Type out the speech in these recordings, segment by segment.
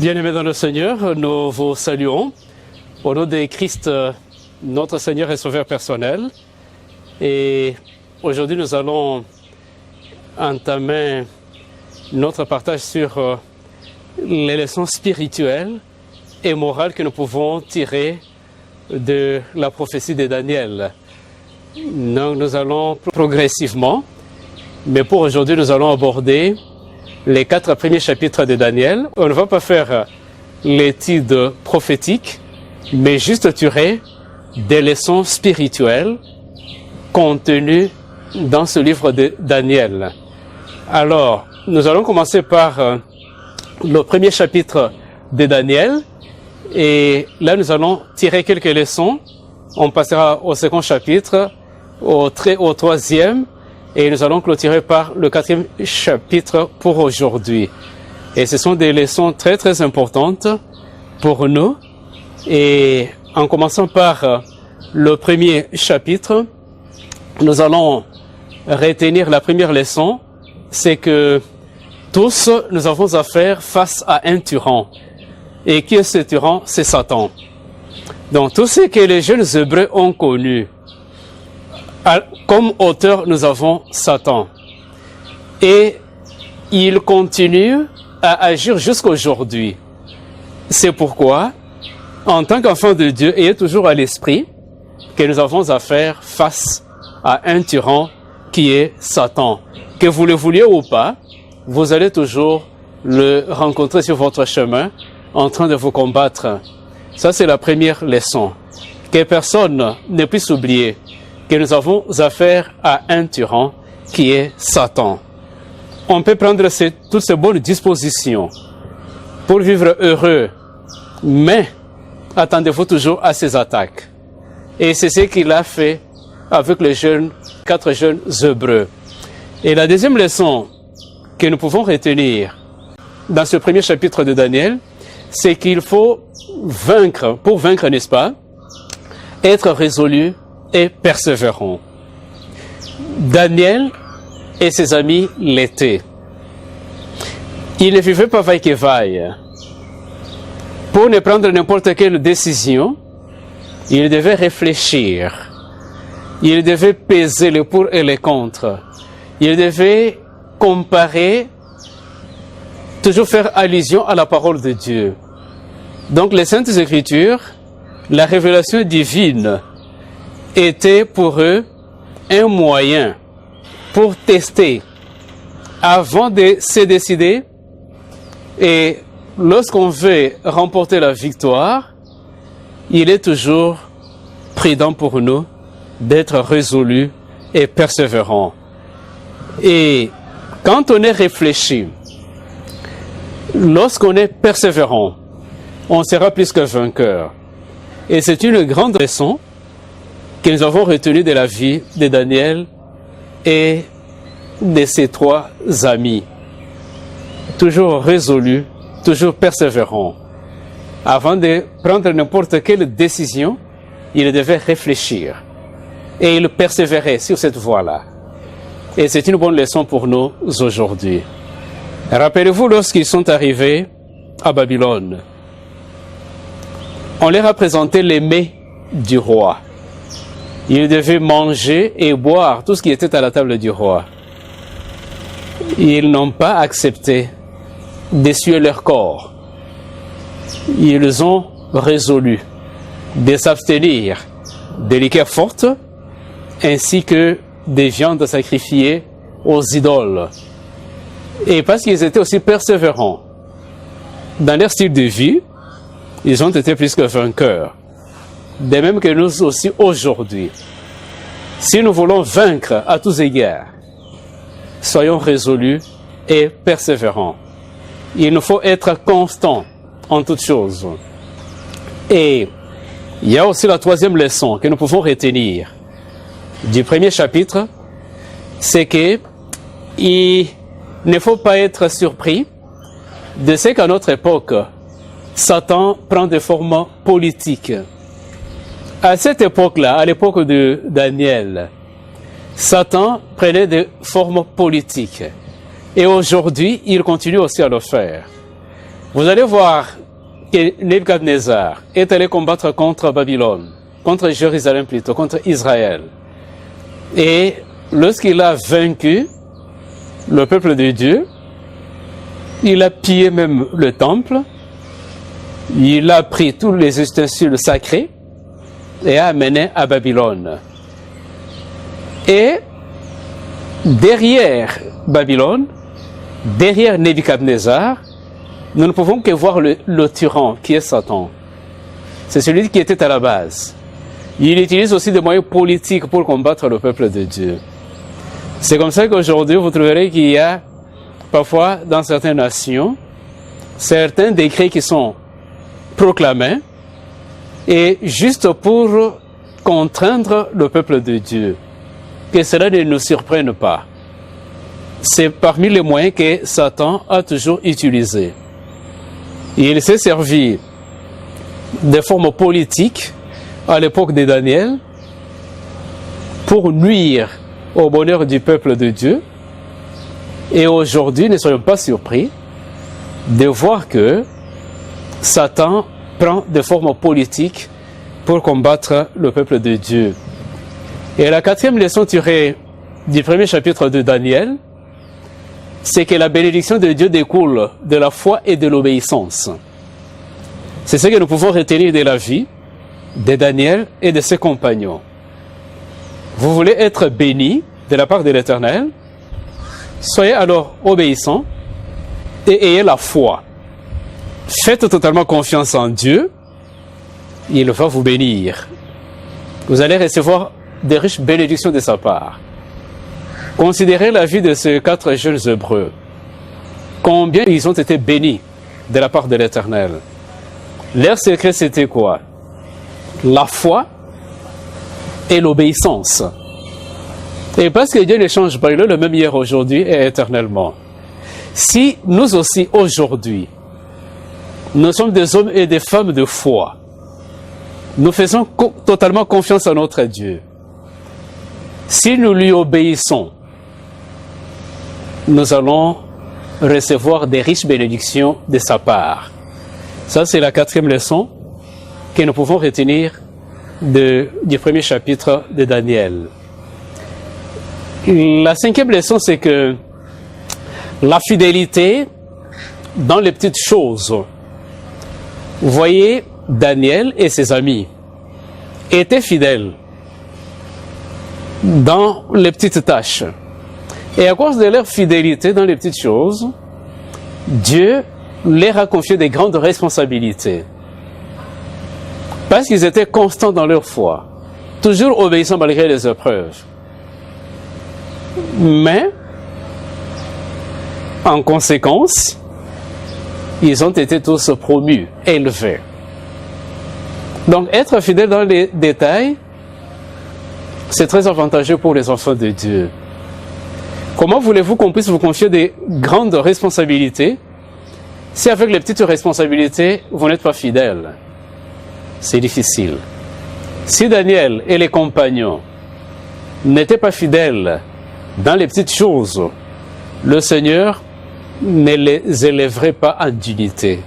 Bien-aimés dans le Seigneur, nous vous saluons au nom de Christ, notre Seigneur et Sauveur personnel. Et aujourd'hui, nous allons entamer notre partage sur les leçons spirituelles et morales que nous pouvons tirer de la prophétie de Daniel. Donc, nous allons progressivement, mais pour aujourd'hui, nous allons aborder les 4 premiers chapitres de Daniel. On ne va pas faire l'étude prophétique, mais juste tirer des leçons spirituelles contenues dans ce livre de Daniel. Alors, nous allons commencer par le premier chapitre de Daniel, et là nous allons tirer quelques leçons. On passera au second chapitre, au troisième, et nous allons clôturer par le 4e chapitre pour aujourd'hui. Et ce sont des leçons très très importantes pour nous. Et en commençant par le premier chapitre, nous allons retenir la première leçon, c'est que tous nous avons affaire face à un tyran. Et qui est ce tyran? C'est Satan. Donc tout ce que les jeunes Hébreux ont connu, comme auteur, nous avons Satan. Et il continue à agir jusqu'aujourd'hui. C'est pourquoi, en tant qu'enfant de Dieu, ayez toujours à l'esprit que nous avons affaire face à un tyran qui est Satan. Que vous le vouliez ou pas, vous allez toujours le rencontrer sur votre chemin en train de vous combattre. Ça, c'est la première leçon. Que personne ne puisse oublier que nous avons affaire à un tyran qui est Satan. On peut prendre toutes ces bonnes dispositions pour vivre heureux, mais attendez-vous toujours à ses attaques. Et c'est ce qu'il a fait avec les 4 jeunes Hébreux. Et la deuxième leçon que nous pouvons retenir dans ce premier chapitre de Daniel, c'est qu'il faut vaincre, pour vaincre, n'est-ce pas, être résolu et persévérant. Daniel et ses amis l'étaient. Ils ne vivaient pas vaille que vaille. Pour ne prendre n'importe quelle décision, ils devaient réfléchir. Ils devaient peser les pour et les contre. Ils devaient comparer, toujours faire allusion à la parole de Dieu. Donc les Saintes Écritures, la révélation divine, était pour eux un moyen pour tester avant de se décider. Et lorsqu'on veut remporter la victoire, il est toujours prudent pour nous d'être résolu et persévérant. Et quand on est réfléchi, lorsqu'on est persévérant, on sera plus que vainqueur. Et c'est une grande leçon que nous avons retenue de la vie de Daniel et de ses 3 amis. Toujours résolus, toujours persévérants. Avant de prendre n'importe quelle décision, ils devaient réfléchir. Et ils persévéraient sur cette voie-là. Et c'est une bonne leçon pour nous aujourd'hui. Rappelez-vous lorsqu'ils sont arrivés à Babylone, on leur a présenté les mets du roi. Ils devaient manger et boire tout ce qui était à la table du roi. Ils n'ont pas accepté d'essuyer leur corps. Ils ont résolu de s'abstenir des liqueurs fortes ainsi que des viandes sacrifiées aux idoles. Et parce qu'ils étaient aussi persévérants dans leur style de vie, ils ont été plus que vainqueurs. De même que nous aussi aujourd'hui. Si nous voulons vaincre à tous égards, soyons résolus et persévérants. Il nous faut être constants en toutes choses. Et il y a aussi la 3e leçon que nous pouvons retenir du premier chapitre, c'est que il ne faut pas être surpris de ce qu'à notre époque, Satan prend des formes politiques. À cette époque-là, à l'époque de Daniel, Satan prenait des formes politiques. Et aujourd'hui, il continue aussi à le faire. vous allez voir que Nebuchadnezzar est allé combattre contre Babylone, contre Jérusalem plutôt, contre Israël. Et lorsqu'il a vaincu le peuple de Dieu, il a pillé même le temple, il a pris tous les ustensiles sacrés et a amené à Babylone. Et derrière Babylone, derrière Nebuchadnezzar, nous ne pouvons que voir le tyran qui est Satan. C'est celui qui était à la base. Il utilise aussi des moyens politiques pour combattre le peuple de Dieu. C'est comme ça qu'aujourd'hui, vous trouverez qu'il y a parfois dans certaines nations, certains décrets qui sont proclamés et juste pour contraindre le peuple de Dieu. Que cela ne nous surprenne pas. C'est parmi les moyens que Satan a toujours utilisés. Il s'est servi de formes politiques à l'époque de Daniel pour nuire au bonheur du peuple de Dieu. Et aujourd'hui, ne soyons pas surpris de voir que Satan prend des formes politiques pour combattre le peuple de Dieu. Et la quatrième leçon tirée du premier chapitre de Daniel, c'est que la bénédiction de Dieu découle de la foi et de l'obéissance. C'est ce que nous pouvons retenir de la vie de Daniel et de ses compagnons. Vous voulez être bénis de la part de l'Éternel? Soyez alors obéissants et ayez la foi. Faites totalement confiance en Dieu, il va vous bénir. Vous allez recevoir des riches bénédictions de sa part. Considérez la vie de ces 4 jeunes Hébreux. Combien ils ont été bénis de la part de l'Éternel. Leur secret, c'était quoi? La foi et l'obéissance. Et parce que Dieu ne change pas, il est le même hier, aujourd'hui et éternellement. Si nous aussi, aujourd'hui, nous sommes des hommes et des femmes de foi, nous faisons totalement confiance à notre Dieu. Si nous lui obéissons, nous allons recevoir des riches bénédictions de sa part. Ça, c'est la 4e leçon que nous pouvons retenir du premier chapitre de Daniel. La 5e leçon, c'est que la fidélité dans les petites choses. Vous voyez, Daniel et ses amis étaient fidèles dans les petites tâches. Et à cause de leur fidélité dans les petites choses, Dieu leur a confié des grandes responsabilités. Parce qu'ils étaient constants dans leur foi, toujours obéissants malgré les épreuves. Mais, en conséquence, ils ont été tous promus, élevés. Donc, être fidèle dans les détails, c'est très avantageux pour les enfants de Dieu. Comment voulez-vous qu'on puisse vous confier des grandes responsabilités si avec les petites responsabilités, vous n'êtes pas fidèle? C'est difficile. Si Daniel et les compagnons n'étaient pas fidèles dans les petites choses, le Seigneur ne les élèverait pas en dignité.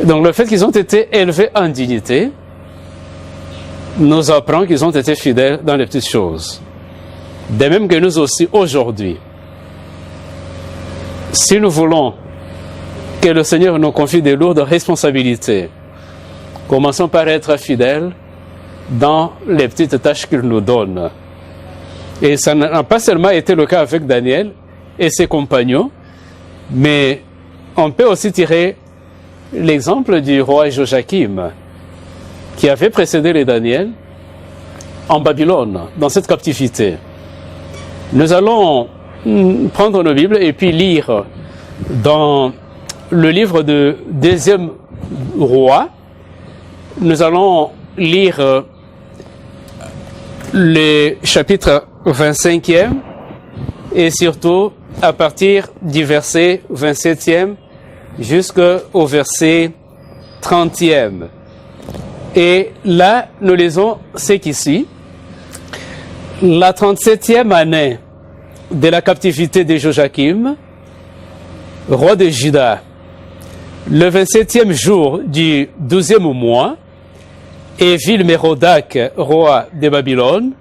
Donc le fait qu'ils ont été élevés en dignité nous apprend qu'ils ont été fidèles dans les petites choses. De même que nous aussi aujourd'hui, si nous voulons que le Seigneur nous confie des lourdes responsabilités, commençons par être fidèles dans les petites tâches qu'il nous donne. Et ça n'a pas seulement été le cas avec Daniel et ses compagnons, mais on peut aussi tirer l'exemple du roi Joachim, qui avait précédé les Daniel en Babylone, dans cette captivité. Nous allons prendre nos Bibles et puis lire dans le livre de 2e roi. Nous allons lire le chapitre 25e et surtout à partir du verset 27e jusqu'au verset 30e. Et là, nous lisons ce qu'ici, la 37e année de la captivité de Joachim, roi de Juda, Le 27e jour du 12e mois, Évil-Mérodach, roi de Babylone,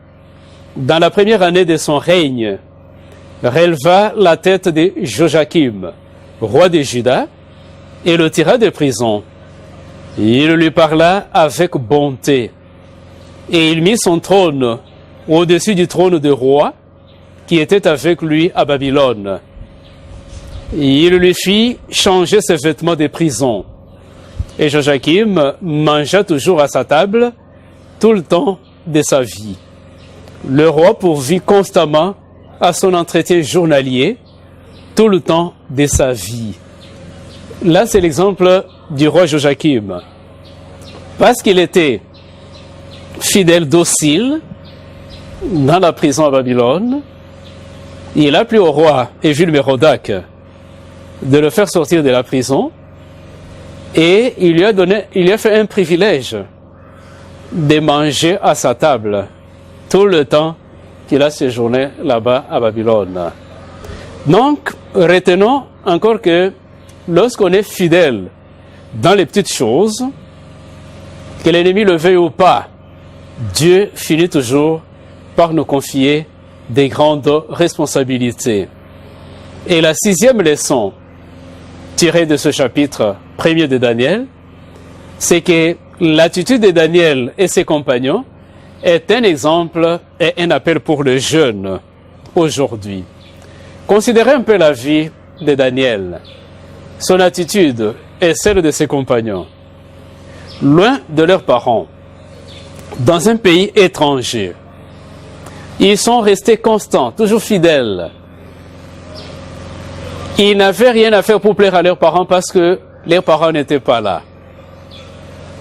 dans la première année de son règne, releva la tête de Joachim, roi de Juda, et le tira de prison. Il lui parla avec bonté, et il mit son trône au-dessus du trône de roi qui était avec lui à Babylone. Il lui fit changer ses vêtements de prison. Et Joachim mangea toujours à sa table tout le temps de sa vie. Le roi pourvit constamment à son entretien journalier tout le temps de sa vie. Là, c'est l'exemple du roi Joachim. Parce qu'il était fidèle, docile, dans la prison à Babylone, il a plu au roi Évil-Mérodach de le faire sortir de la prison et il lui a fait un privilège de manger à sa table tout le temps qu'il a séjourné là-bas à Babylone. Donc, retenons encore que lorsqu'on est fidèle dans les petites choses, que l'ennemi le veuille ou pas, Dieu finit toujours par nous confier des grandes responsabilités. Et la 6e leçon tirée de ce chapitre 1er de Daniel, c'est que l'attitude de Daniel et ses compagnons est un exemple et un appel pour les jeunes aujourd'hui. Considérez un peu la vie de Daniel. Son attitude est celle de ses compagnons. Loin de leurs parents, dans un pays étranger, ils sont restés constants, toujours fidèles. Ils n'avaient rien à faire pour plaire à leurs parents parce que leurs parents n'étaient pas là.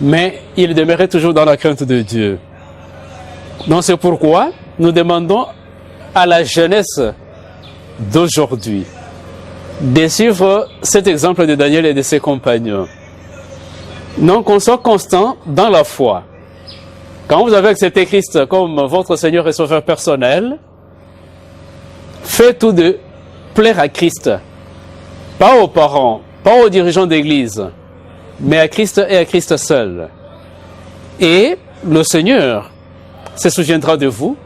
Mais ils demeuraient toujours dans la crainte de Dieu. Donc c'est pourquoi nous demandons à la jeunesse d'aujourd'hui de suivre cet exemple de Daniel et de ses compagnons. Donc qu'on soit constant dans la foi. Quand vous avez accepté Christ comme votre Seigneur et Sauveur personnel, faites tout de plaire à Christ. Pas aux parents, pas aux dirigeants d'église, mais à Christ et à Christ seul. Et le Seigneur se souviendra de vous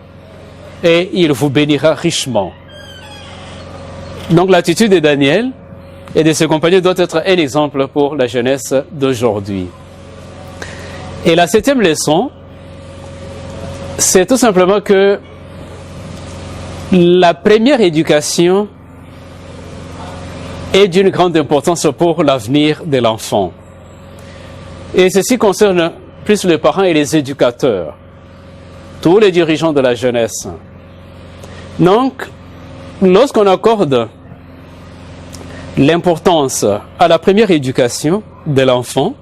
et il vous bénira richement. Donc l'attitude de Daniel et de ses compagnons doit être un exemple pour la jeunesse d'aujourd'hui. Et la 7e leçon, c'est tout simplement que la première éducation est d'une grande importance pour l'avenir de l'enfant. Et ceci concerne plus les parents et les éducateurs, tous les dirigeants de la jeunesse. Donc, lorsqu'on accorde l'importance à la première éducation de l'enfant,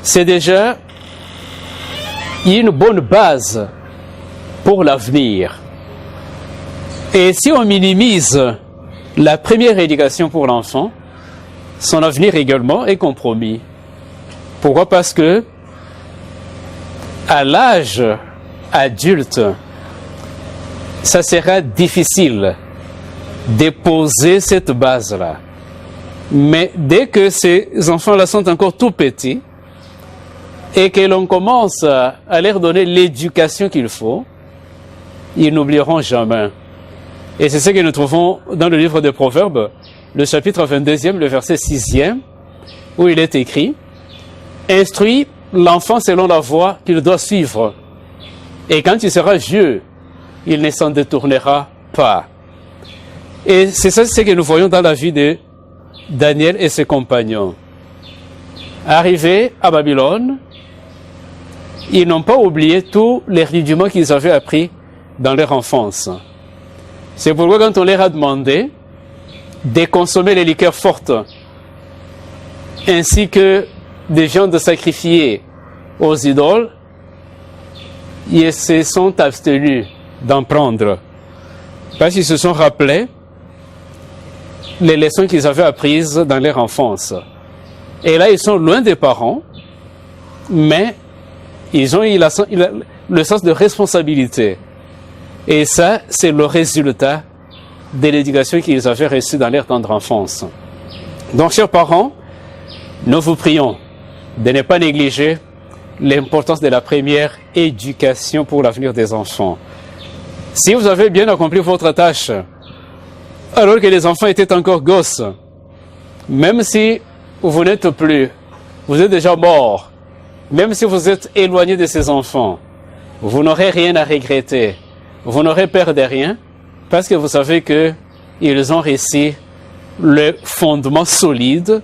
c'est déjà une bonne base pour l'avenir. Et si on minimise la première éducation pour l'enfant, son avenir également est compromis. Pourquoi? Parce que à l'âge adulte, ça sera difficile de poser cette base-là. Mais dès que ces enfants-là sont encore tout petits et que l'on commence à leur donner l'éducation qu'il faut, ils n'oublieront jamais. Et c'est ce que nous trouvons dans le livre des Proverbes, le chapitre 22e, le verset 6e, où il est écrit « Instruis l'enfant selon la voie qu'il doit suivre, et quand il sera vieux, il ne s'en détournera pas. » Et c'est ça ce que nous voyons dans la vie de Daniel et ses compagnons. Arrivés à Babylone, ils n'ont pas oublié tous les rudiments qu'ils avaient appris dans leur enfance. C'est pourquoi quand on leur a demandé de consommer les liqueurs fortes, ainsi que des viandes sacrifiées aux idoles, ils se sont abstenus d'en prendre. Parce qu'ils se sont rappelés les leçons qu'ils avaient apprises dans leur enfance. Et là, ils sont loin des parents, mais ils ont eu le sens de responsabilité. Et ça, c'est le résultat de l'éducation qu'ils avaient reçue dans leur tendre enfance. Donc, chers parents, nous vous prions de ne pas négliger l'importance de la première éducation pour l'avenir des enfants. Si vous avez bien accompli votre tâche, alors que les enfants étaient encore gosses, même si vous n'êtes plus, vous êtes déjà mort, même si vous êtes éloigné de ces enfants, vous n'aurez rien à regretter, vous n'aurez peur de rien, parce que vous savez qu'ils ont réussi le fondement solide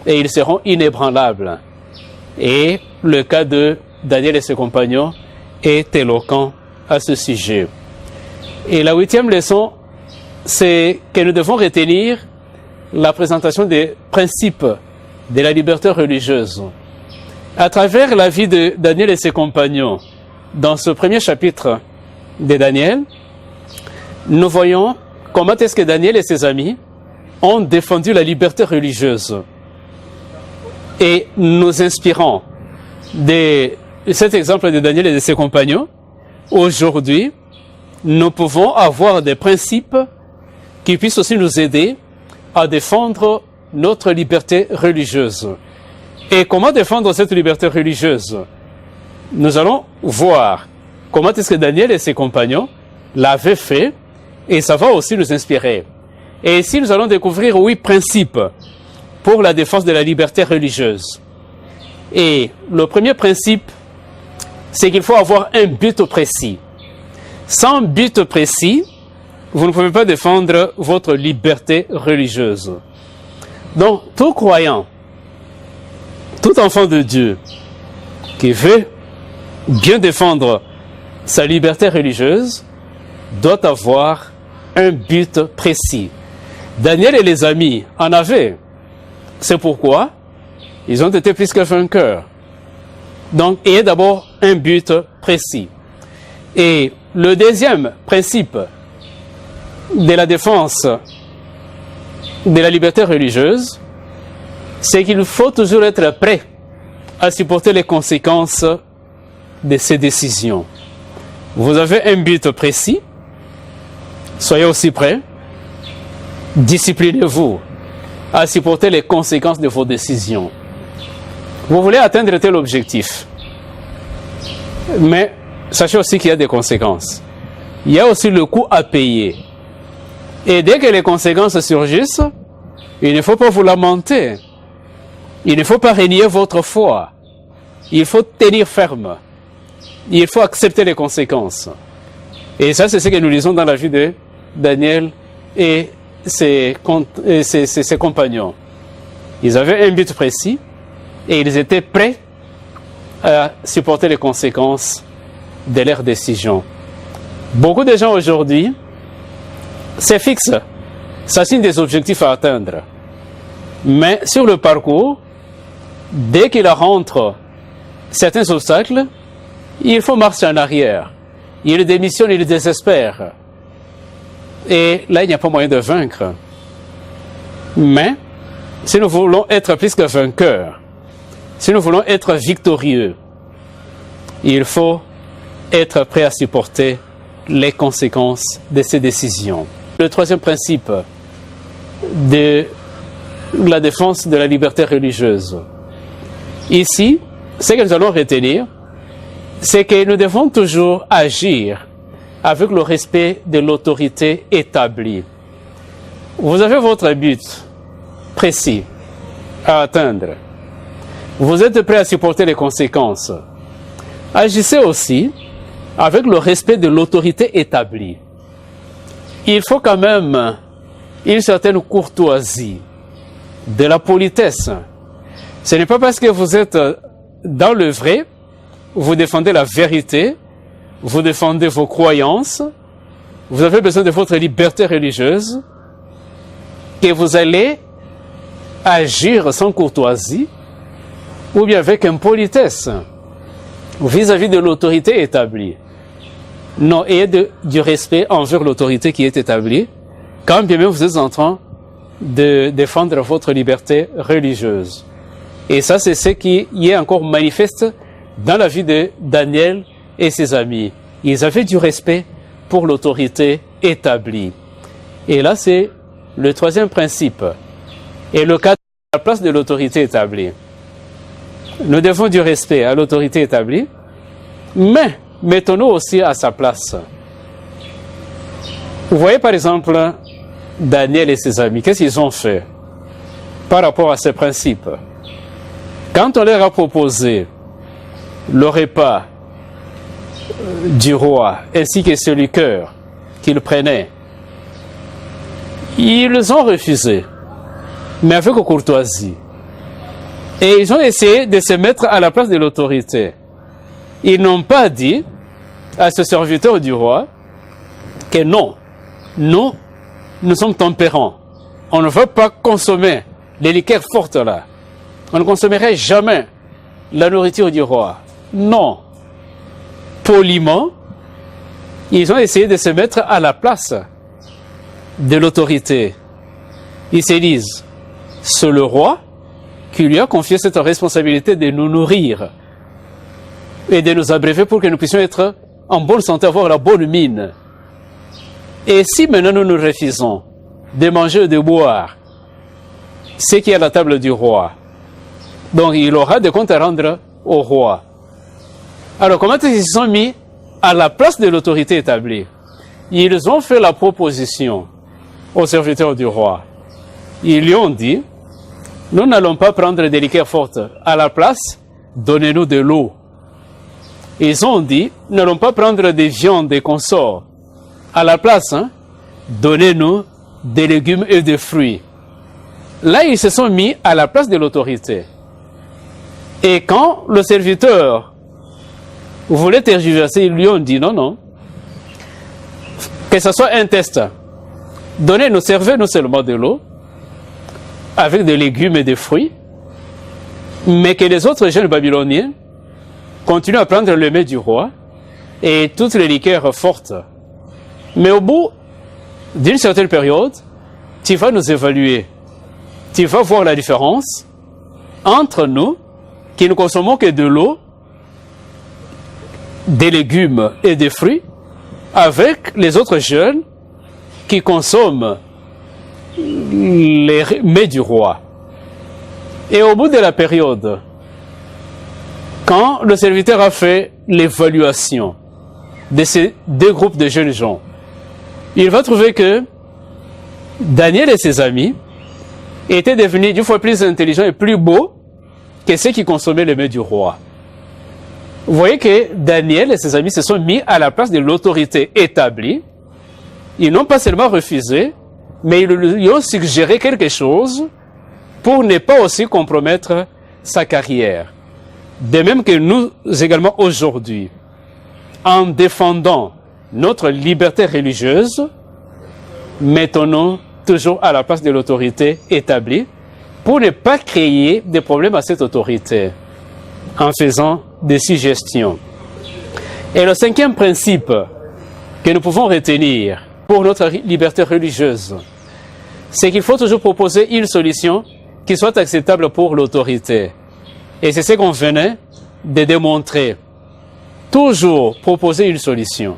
et ils seront inébranlables. Et le cas de Daniel et ses compagnons est éloquent à ce sujet. Et la 8e leçon, c'est que nous devons retenir la présentation des principes de la liberté religieuse. À travers la vie de Daniel et ses compagnons, dans ce premier chapitre de Daniel, nous voyons comment est-ce que Daniel et ses amis ont défendu la liberté religieuse. Et nous inspirons de cet exemple de Daniel et de ses compagnons. Aujourd'hui, nous pouvons avoir des principes qui puissent aussi nous aider à défendre notre liberté religieuse. Et comment défendre cette liberté religieuse? Nous allons voir comment est-ce que Daniel et ses compagnons l'avaient fait, et ça va aussi nous inspirer. Et ici, nous allons découvrir 8 principes pour la défense de la liberté religieuse. Et le premier principe, c'est qu'il faut avoir un but précis. Sans but précis, vous ne pouvez pas défendre votre liberté religieuse. Donc, tout croyant, tout enfant de Dieu qui veut bien défendre sa liberté religieuse doit avoir un but précis. Daniel et les amis en avaient. C'est pourquoi ils ont été plus que vainqueurs. Donc, ayez d'abord un but précis. Et le deuxième principe de la défense de la liberté religieuse, c'est qu'il faut toujours être prêt à supporter les conséquences de ces décisions. Vous avez un but précis, soyez aussi prêts, disciplinez-vous à supporter les conséquences de vos décisions. Vous voulez atteindre tel objectif, mais sachez aussi qu'il y a des conséquences. Il y a aussi le coût à payer. Et dès que les conséquences surgissent, il ne faut pas vous lamenter. Il ne faut pas renier votre foi. Il faut tenir ferme. Il faut accepter les conséquences. Et ça, c'est ce que nous lisons dans la vie de Daniel et ses compagnons. Ils avaient un but précis et ils étaient prêts à supporter les conséquences de leurs décisions. Beaucoup de gens aujourd'hui se fixent, s'assignent des objectifs à atteindre. Mais sur le parcours, dès qu'ils rentrent certains obstacles, il faut marcher en arrière. Ils démissionnent, ils désespèrent. Et là, il n'y a pas moyen de vaincre. Mais, si nous voulons être plus que vainqueurs, si nous voulons être victorieux, il faut être prêt à supporter les conséquences de ces décisions. Le troisième principe de la défense de la liberté religieuse. Ici, ce que nous allons retenir, c'est que nous devons toujours agir avec le respect de l'autorité établie. Vous avez votre but précis à atteindre. Vous êtes prêt à supporter les conséquences. Agissez aussi avec le respect de l'autorité établie. Il faut quand même une certaine courtoisie, de la politesse. Ce n'est pas parce que vous êtes dans le vrai, vous défendez la vérité, vous défendez vos croyances, vous avez besoin de votre liberté religieuse, que vous allez agir sans courtoisie ou bien avec impolitesse vis-à-vis de l'autorité établie. Non, ayez du respect envers l'autorité qui est établie, quand bien même vous êtes en train de défendre votre liberté religieuse. Et ça, c'est ce qui y est encore manifeste dans la vie de Daniel et ses amis. Ils avaient du respect pour l'autorité établie. Et là, c'est le troisième principe. Et le la place de l'autorité établie. Nous devons du respect à l'autorité établie, mais mettons-nous aussi à sa place. Vous voyez par exemple Daniel et ses amis, qu'est-ce qu'ils ont fait par rapport à ces principes? Quand on leur a proposé le repas du roi ainsi que celui cœur qu'ils prenaient, ils ont refusé, mais avec courtoisie. Et ils ont essayé de se mettre à la place de l'autorité. Ils n'ont pas dit à ce serviteur du roi que non, nous sommes tempérants. On ne veut pas consommer les liqueurs fortes là. On ne consommerait jamais la nourriture du roi. Non. Poliment, ils ont essayé de se mettre à la place de l'autorité. Ils se disent, c'est le roi qui lui a confié cette responsabilité de nous nourrir et de nous abreuver pour que nous puissions être en bonne santé, avoir la bonne mine. Et si maintenant nous nous refusons de manger et de boire ce qui est à la table du roi, donc il aura des comptes à rendre au roi. Alors comment ils se sont mis à la place de l'autorité établie? Ils ont fait la proposition aux serviteurs du roi. Ils lui ont dit, nous n'allons pas prendre des liqueurs fortes. À la place, donnez-nous de l'eau. Ils ont dit, nous n'allons pas prendre des viandes et consorts. À la place, donnez-nous des légumes et des fruits. Là, ils se sont mis à la place de l'autorité. Et quand le serviteur voulait tergiverser, ils lui ont dit, non, que ce soit un test. Donnez-nous, servez-nous seulement de l'eau, avec des légumes et des fruits, mais que les autres jeunes Babyloniens continuent à prendre le mets du roi et toutes les liqueurs fortes. Mais au bout d'une certaine période, tu vas nous évaluer. Tu vas voir la différence entre nous, qui ne consommons que de l'eau, des légumes et des fruits, avec les autres jeunes qui consomment les mets du roi. Et au bout de la période, quand le serviteur a fait l'évaluation de ces deux groupes de jeunes gens, il va trouver que Daniel et ses amis étaient devenus 10 fois plus intelligents et plus beaux que ceux qui consommaient les mets du roi. Vous voyez que Daniel et ses amis se sont mis à la place de l'autorité établie. Ils n'ont pas seulement refusé, mais ils lui ont suggéré quelque chose pour ne pas aussi compromettre sa carrière. De même que nous également aujourd'hui, en défendant notre liberté religieuse, mettons-nous toujours à la place de l'autorité établie pour ne pas créer des problèmes à cette autorité en faisant des suggestions. Et le cinquième principe que nous pouvons retenir pour notre liberté religieuse, c'est qu'il faut toujours proposer une solution qui soit acceptable pour l'autorité. Et c'est ce qu'on venait de démontrer. Toujours proposer une solution.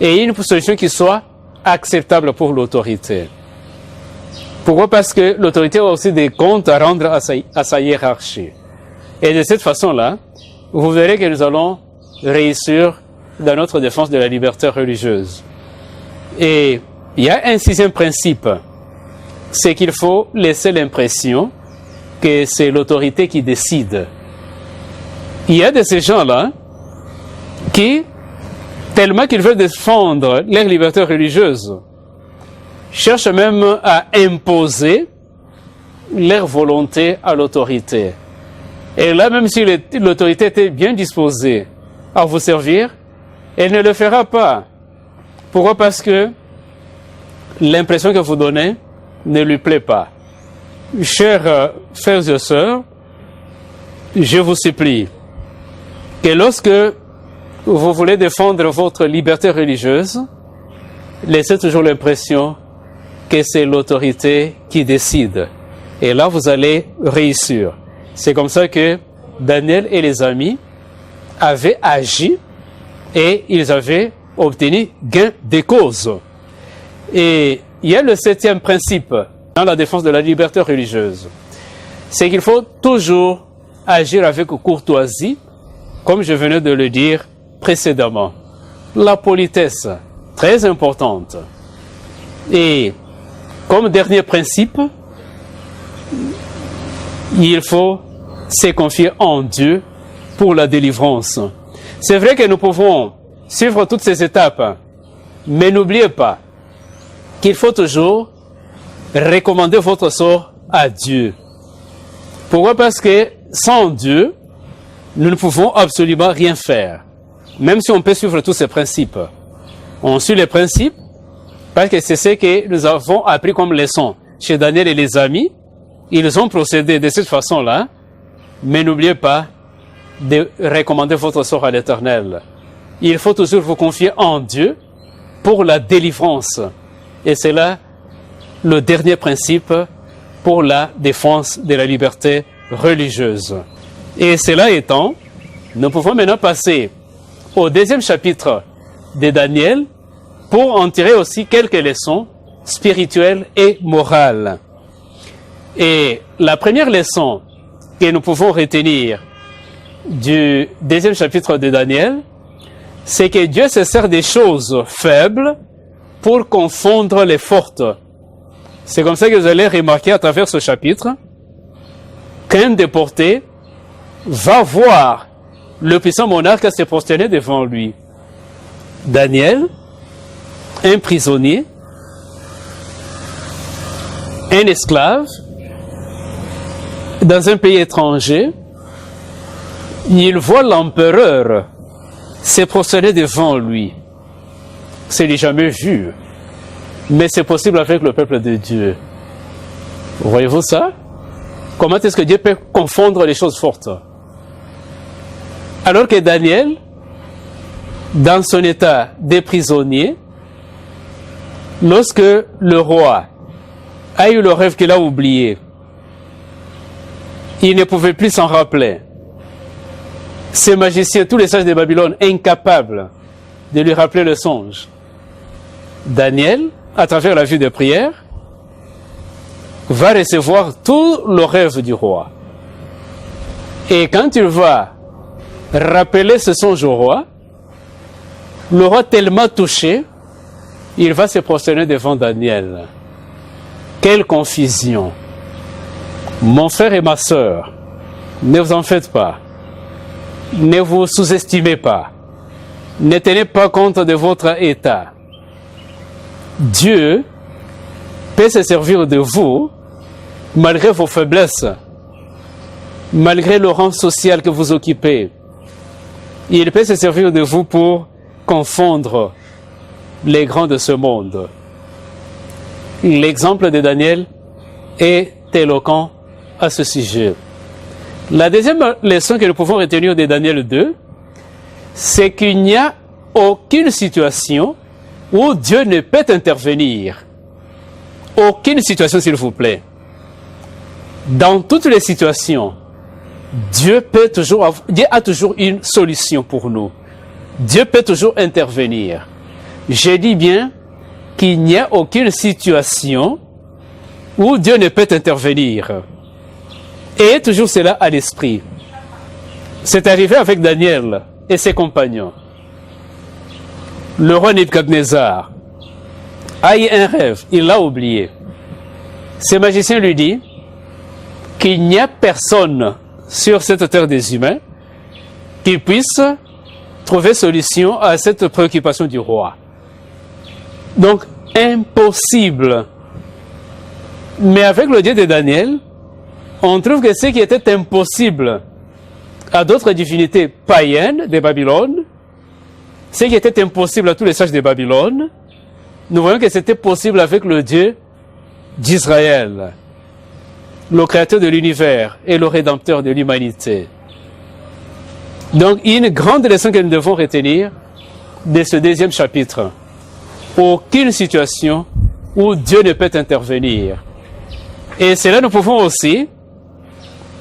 Et une solution qui soit acceptable pour l'autorité. Pourquoi? Parce que l'autorité a aussi des comptes à rendre à sa hiérarchie. Et de cette façon-là, vous verrez que nous allons réussir dans notre défense de la liberté religieuse. Et il y a un sixième principe, c'est qu'il faut laisser l'impression que c'est l'autorité qui décide. Il y a de ces gens-là qui, tellement qu'ils veulent défendre leur liberté religieuse, cherchent même à imposer leur volonté à l'autorité. Et là, même si l'autorité était bien disposée à vous servir, elle ne le fera pas. Pourquoi? Parce que l'impression que vous donnez ne lui plaît pas. Chers frères et sœurs, je vous supplie que lorsque vous voulez défendre votre liberté religieuse, laissez toujours l'impression que c'est l'autorité qui décide. Et là, vous allez réussir. C'est comme ça que Daniel et les amis avaient agi et ils avaient obtenu gain de cause. Et il y a le septième principe dans la défense de la liberté religieuse. c'est qu'il faut toujours agir avec courtoisie, comme je venais de le dire précédemment. La politesse, très importante. Et comme dernier principe, il faut se confier en Dieu pour la délivrance. C'est vrai que nous pouvons suivre toutes ces étapes, mais n'oubliez pas qu'il faut toujours recommander votre sort à Dieu. Pourquoi? Parce que sans Dieu, nous ne pouvons absolument rien faire. Même si on peut suivre tous ces principes. On suit les principes parce que c'est ce que nous avons appris comme leçon. Chez Daniel et les amis, ils ont procédé de cette façon-là, mais n'oubliez pas de recommander votre sort à l'Éternel. Il faut toujours vous confier en Dieu pour la délivrance. Et c'est là le dernier principe pour la défense de la liberté religieuse. Et cela étant, nous pouvons maintenant passer au deuxième chapitre de Daniel pour en tirer aussi quelques leçons spirituelles et morales. Et la première leçon que nous pouvons retenir du deuxième chapitre de Daniel, c'est que Dieu se sert des choses faibles pour confondre les fortes. C'est comme ça que vous allez remarquer à travers ce chapitre qu'un déporté va voir le puissant monarque se prosterner devant lui. Daniel, un prisonnier, un esclave, dans un pays étranger, il voit l'empereur se prosterner devant lui. C'est du jamais vu, mais c'est possible avec le peuple de Dieu. Voyez-vous ça? Comment est-ce que Dieu peut confondre les choses fortes? Alors que Daniel, dans son état de prisonnier, lorsque le roi a eu le rêve qu'il a oublié, il ne pouvait plus s'en rappeler. Ces magiciens, tous les sages de Babylone, incapables de lui rappeler le songe. Daniel, à travers la vue de prière, va recevoir tout le rêve du roi. Et quand il va rappeler ce songe au roi, le roi tellement touché, il va se prosterner devant Daniel. Quelle confusion! Mon frère et ma sœur, ne vous en faites pas. Ne vous sous-estimez pas. Ne tenez pas compte de votre état. Dieu peut se servir de vous malgré vos faiblesses, malgré le rang social que vous occupez. Il peut se servir de vous pour confondre les grands de ce monde. L'exemple de Daniel est éloquent à ce sujet. La deuxième leçon que nous pouvons retenir de Daniel 2, c'est qu'il n'y a aucune situation où Dieu ne peut intervenir. Aucune situation, s'il vous plaît. Dans toutes les situations, Dieu a toujours une solution pour nous. Dieu peut toujours intervenir. Je dis bien qu'il n'y a aucune situation où Dieu ne peut intervenir. Et toujours cela à l'esprit. C'est arrivé avec Daniel et ses compagnons. Le roi Nebuchadnezzar a eu un rêve, il l'a oublié. Ce magicien lui dit qu'il n'y a personne sur cette terre des humains qui puisse trouver solution à cette préoccupation du roi. Donc, impossible. Mais avec le Dieu de Daniel, on trouve que ce qui était impossible à d'autres divinités païennes de Babylone, ce qui était impossible à tous les sages de Babylone, nous voyons que c'était possible avec le Dieu d'Israël, le créateur de l'univers et le rédempteur de l'humanité. Donc, une grande leçon que nous devons retenir de ce deuxième chapitre. Aucune situation où Dieu ne peut intervenir. Et cela, nous pouvons aussi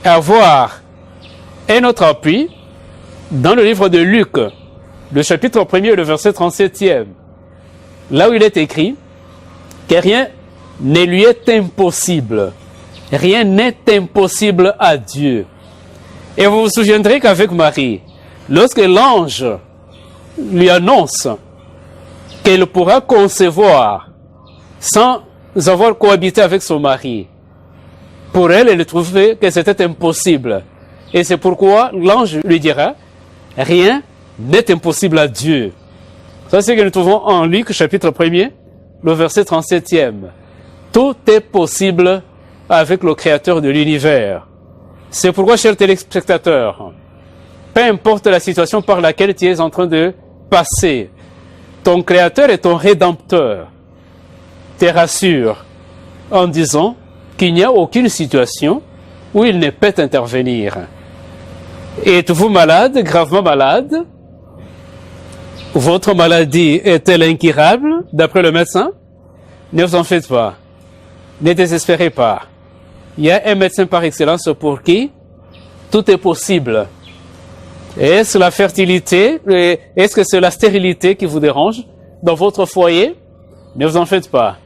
avoir un autre appui dans le livre de Luc, le chapitre 1er, le verset 37e, là où il est écrit que rien ne lui est impossible. Rien n'est impossible à Dieu. Et vous vous souviendrez qu'avec Marie, lorsque l'ange lui annonce qu'elle pourra concevoir sans avoir cohabité avec son mari, pour elle, elle trouvait que c'était impossible. Et c'est pourquoi l'ange lui dira, rien n'est impossible à Dieu. Ça, c'est ce que nous trouvons en Luc, chapitre 1er, le verset 37e. Tout est possible avec le Créateur de l'univers. C'est pourquoi, chers téléspectateurs, peu importe la situation par laquelle tu es en train de passer, ton Créateur et ton Rédempteur te rassure en disant qu'il n'y a aucune situation où il ne peut intervenir. Êtes-vous malade, gravement malade? Votre maladie est-elle incurable, d'après le médecin? Ne vous en faites pas. Ne désespérez pas. Il y a un médecin par excellence pour qui tout est possible. Est-ce la fertilité? Est-ce que c'est la stérilité qui vous dérange dans votre foyer? Ne vous en faites pas.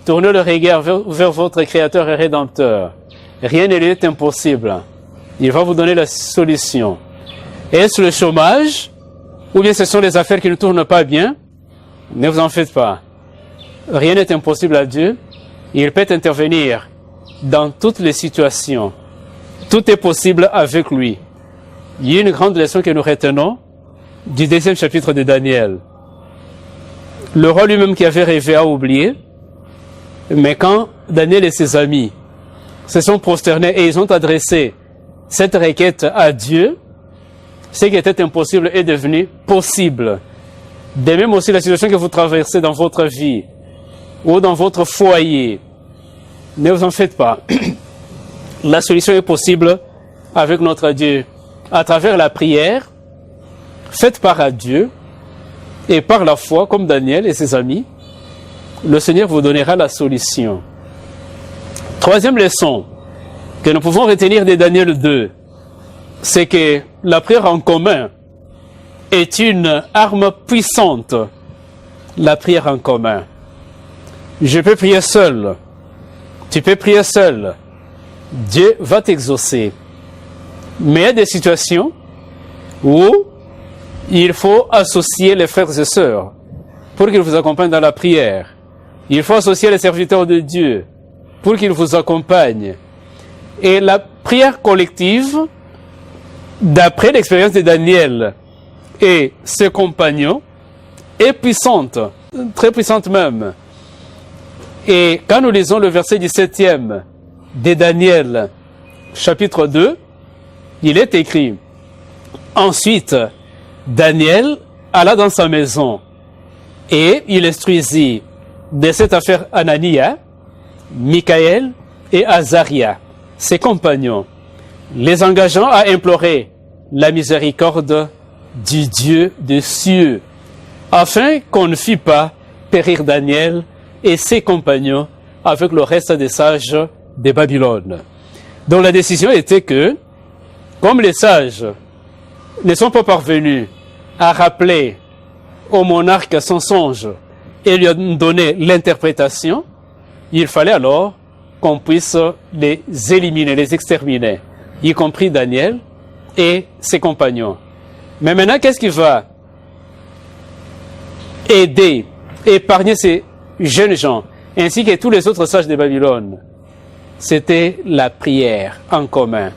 Tournez le regard vers votre Créateur et Rédempteur. Rien ne lui est impossible. Il va vous donner la solution. Est-ce le chômage? Ou bien ce sont les affaires qui ne tournent pas bien? Ne vous en faites pas. Rien n'est impossible à Dieu. Il peut intervenir dans toutes les situations. Tout est possible avec lui. Il y a une grande leçon que nous retenons du 2e chapitre de Daniel. Le roi lui-même qui avait rêvé a oublié, mais quand Daniel et ses amis se sont prosternés et ils ont adressé cette requête à Dieu, ce qui était impossible est devenu possible. De même aussi la situation que vous traversez dans votre vie ou dans votre foyer, ne vous en faites pas. La solution est possible avec notre Dieu. À travers la prière, faite par à Dieu, et par la foi, comme Daniel et ses amis, le Seigneur vous donnera la solution. Troisième leçon que nous pouvons retenir de Daniel 2, c'est que la prière en commun est une arme puissante. La prière en commun. Je peux prier seul. Tu peux prier seul. Dieu va t'exaucer. Mais il y a des situations où il faut associer les frères et sœurs pour qu'ils vous accompagnent dans la prière. Il faut associer les serviteurs de Dieu pour qu'ils vous accompagnent. Et la prière collective, d'après l'expérience de Daniel et ses compagnons, est puissante, très puissante même. Et quand nous lisons le verset 17e de Daniel, chapitre 2, il est écrit, « Ensuite, Daniel alla dans sa maison et il instruisit de cette affaire Anania, Michaël et Azaria, ses compagnons, les engageant à implorer la miséricorde du Dieu des cieux, afin qu'on ne fît pas périr Daniel et ses compagnons avec le reste des sages de Babylone. » Donc la décision était que, comme les sages ne sont pas parvenus à rappeler au monarque son songe et lui donner l'interprétation, il fallait alors qu'on puisse les éliminer, les exterminer, y compris Daniel et ses compagnons. Mais maintenant, qu'est-ce qui va aider, épargner ces jeunes gens, ainsi que tous les autres sages de Babylone? C'était la prière en commun.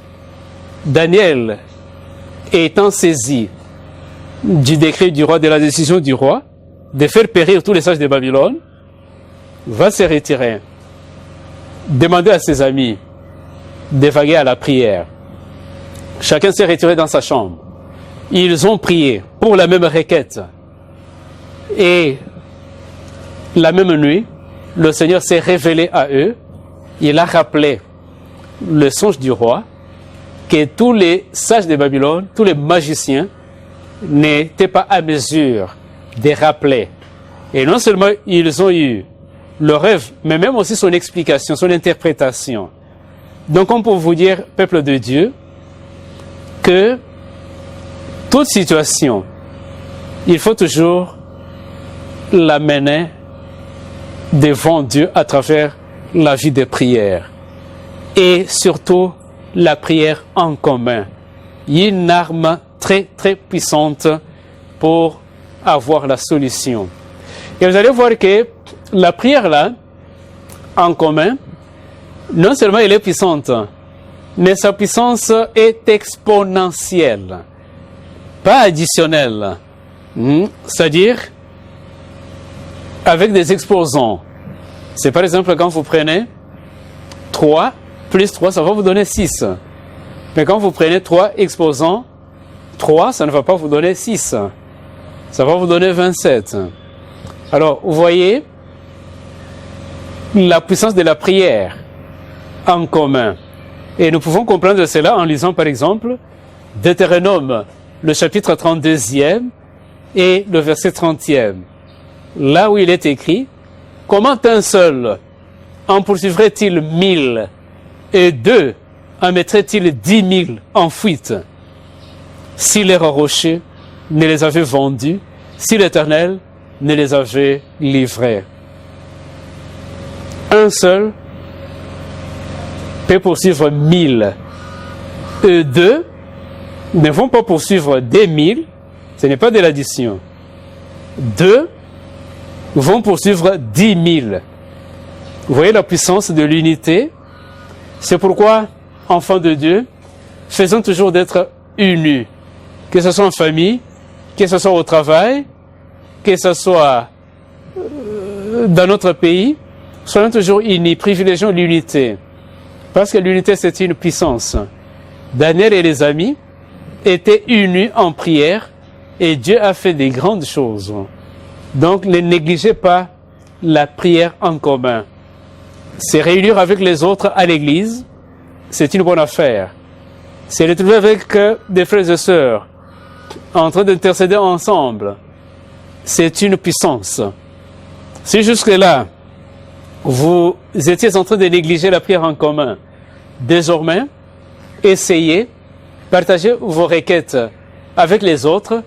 Daniel, étant saisi du décret du roi, de la décision du roi, de faire périr tous les sages de Babylone, va se retirer, demander à ses amis d'évaguer à la prière. Chacun s'est retiré dans sa chambre. Ils ont prié pour la même requête. Et la même nuit, le Seigneur s'est révélé à eux. Il a rappelé le songe du roi, que tous les sages de Babylone, tous les magiciens, n'étaient pas à mesure de rappeler. Et non seulement ils ont eu le rêve, mais même aussi son explication, son interprétation. Donc on peut vous dire, peuple de Dieu, que toute situation, il faut toujours la mener devant Dieu à travers la vie de prière. et surtout la prière en commun. Une arme très très puissante pour avoir la solution. Et vous allez voir que la prière là, en commun, non seulement elle est puissante, mais sa puissance est exponentielle, pas additionnelle. C'est-à-dire avec des exposants. C'est par exemple quand vous prenez 3 plus 3, ça va vous donner 6. Mais quand vous prenez 3 exposants, 3, ça ne va pas vous donner 6. Ça va vous donner 27. Alors, vous voyez la puissance de la prière en commun. Et nous pouvons comprendre cela en lisant par exemple Deutéronome, le chapitre 32e et le verset 30e. Là où il est écrit, comment un seul en poursuivrait-il 1000 et deux en mettrait-il 10 000 en fuite si les rochers ne les avaient vendus, si l'Éternel ne les avait livrés. Un seul peut poursuivre 1000. Et deux ne vont pas poursuivre des 1000, ce n'est pas de l'addition. Deux vont poursuivre 10 000. Vous voyez la puissance de l'unité? C'est pourquoi, enfants de Dieu, faisons toujours d'être unis, que ce soit en famille, que ce soit au travail, que ce soit dans notre pays, soyons toujours unis, privilégions l'unité. Parce que l'unité, c'est une puissance. Daniel et les amis étaient unis en prière et Dieu a fait des grandes choses. Donc, ne négligez pas la prière en commun. Se réunir avec les autres à l'église, c'est une bonne affaire. Se retrouver avec des frères et sœurs en train d'intercéder ensemble, c'est une puissance. Si jusque-là, vous étiez en train de négliger la prière en commun, désormais, essayez, partagez vos requêtes avec les autres,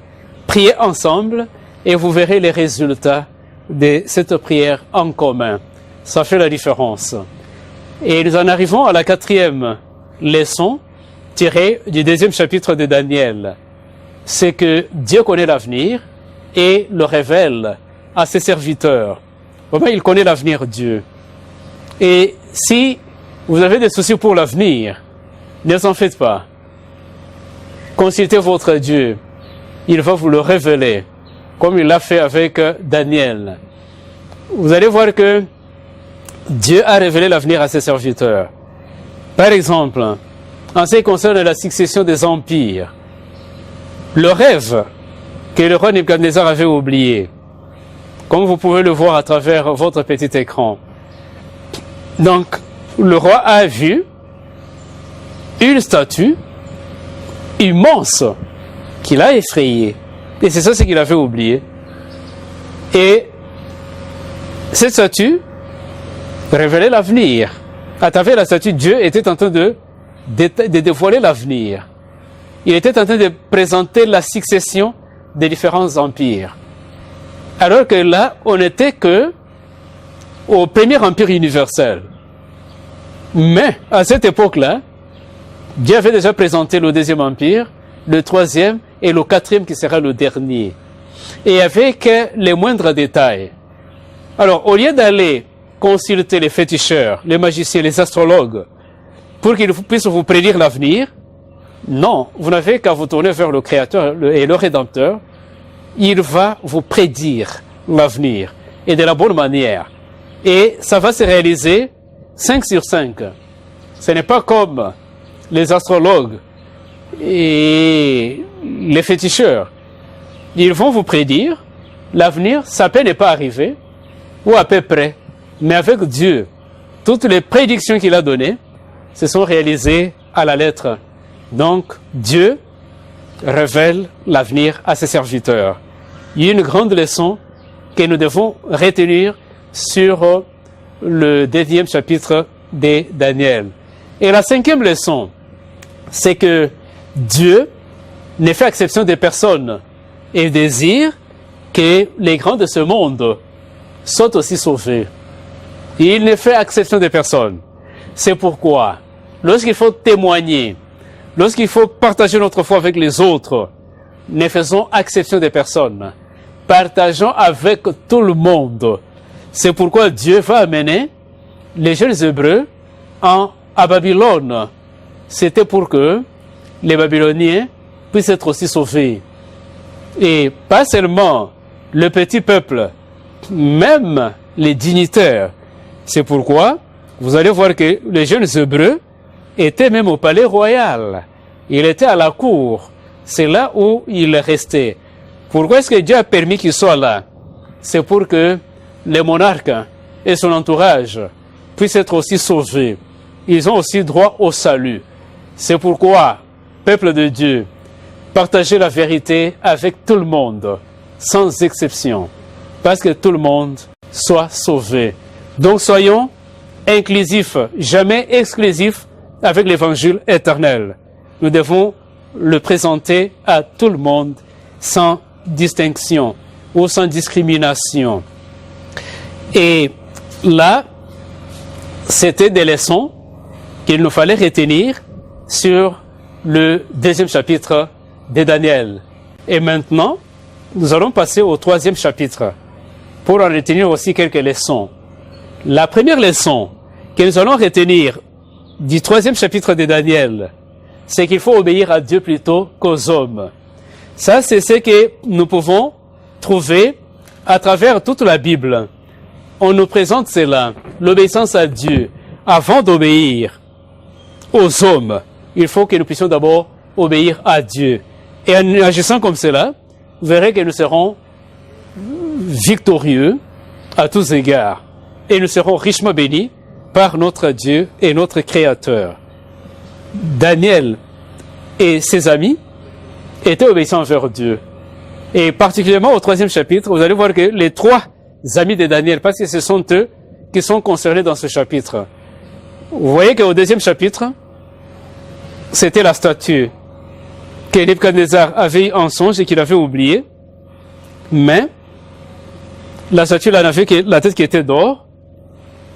priez ensemble et vous verrez les résultats de cette prière en commun. Ça fait la différence. Et nous en arrivons à la 4e leçon tirée du 2e chapitre de Daniel. C'est que Dieu connaît l'avenir et le révèle à ses serviteurs. Vraiment, il connaît l'avenir, Dieu. Et si vous avez des soucis pour l'avenir, ne vous en faites pas. Consultez votre Dieu. Il va vous le révéler, comme il l'a fait avec Daniel. Vous allez voir que Dieu a révélé l'avenir à ses serviteurs. Par exemple, en ce qui concerne la succession des empires, le rêve que le roi Nebuchadnezzar avait oublié, comme vous pouvez le voir à travers votre petit écran. Donc, le roi a vu une statue immense qui l'a effrayé. Et c'est ça ce qu'il avait oublié. Et cette statue révélait l'avenir. À travers la statue, Dieu était en train de dévoiler l'avenir. Il était en train de présenter la succession des différents empires. Alors que là, on n'était que au premier empire universel. Mais à cette époque-là, Dieu avait déjà présenté le 2e empire, le 3e et le 4e qui sera le dernier. Et avec les moindres détails. Alors, au lieu d'aller consulter les féticheurs, les magiciens, les astrologues, pour qu'ils puissent vous prédire l'avenir, non, vous n'avez qu'à vous tourner vers le Créateur et le Rédempteur. Il va vous prédire l'avenir, et de la bonne manière. Et ça va se réaliser 5 sur 5. Ce n'est pas comme les astrologues et les féticheurs. Ils vont vous prédire l'avenir, ça peut ne pas arriver, ou à peu près. Mais avec Dieu, toutes les prédictions qu'il a données se sont réalisées à la lettre. Donc, Dieu révèle l'avenir à ses serviteurs. Il y a une grande leçon que nous devons retenir sur le 2e chapitre de Daniel. Et la 5e leçon, c'est que Dieu ne fait exception des personnes et désire que les grands de ce monde soient aussi sauvés. Il ne fait exception des personnes. C'est pourquoi lorsqu'il faut témoigner, lorsqu'il faut partager notre foi avec les autres, ne faisons exception des personnes. Partageons avec tout le monde. C'est pourquoi Dieu va amener les jeunes Hébreux à Babylone. C'était pour que les Babyloniens puissent être aussi sauvés. Et pas seulement le petit peuple, même les dignitaires. C'est pourquoi vous allez voir que les jeunes Hébreux étaient même au palais royal. Il était à la cour. C'est là où il restait. Pourquoi est-ce que Dieu a permis qu'il soit là? C'est pour que les monarques et son entourage puissent être aussi sauvés. Ils ont aussi droit au salut. C'est pourquoi, peuple de Dieu, partagez la vérité avec tout le monde, sans exception, parce que tout le monde soit sauvé. Donc soyons inclusifs, jamais exclusifs avec l'évangile éternel. Nous devons le présenter à tout le monde sans distinction ou sans discrimination. Et là, c'était des leçons qu'il nous fallait retenir sur le deuxième chapitre de Daniel. Et maintenant, nous allons passer au troisième chapitre pour en retenir aussi quelques leçons. La première leçon que nous allons retenir du troisième chapitre de Daniel, c'est qu'il faut obéir à Dieu plutôt qu'aux hommes. Ça, c'est ce que nous pouvons trouver à travers toute la Bible. On nous présente cela, l'obéissance à Dieu. Avant d'obéir aux hommes, il faut que nous puissions d'abord obéir à Dieu. Et en agissant comme cela, vous verrez que nous serons victorieux à tous égards. Et nous serons richement bénis par notre Dieu et notre Créateur. Daniel et ses amis étaient obéissants envers Dieu. Et particulièrement au troisième chapitre, vous allez voir que les trois amis de Daniel, parce que ce sont eux qui sont concernés dans ce chapitre. Vous voyez qu'au deuxième chapitre, c'était la statue que Nebuchadnezzar avait eu en songe et qu'il avait oubliée. Mais la statue, là, n'avait que la tête qui était d'or,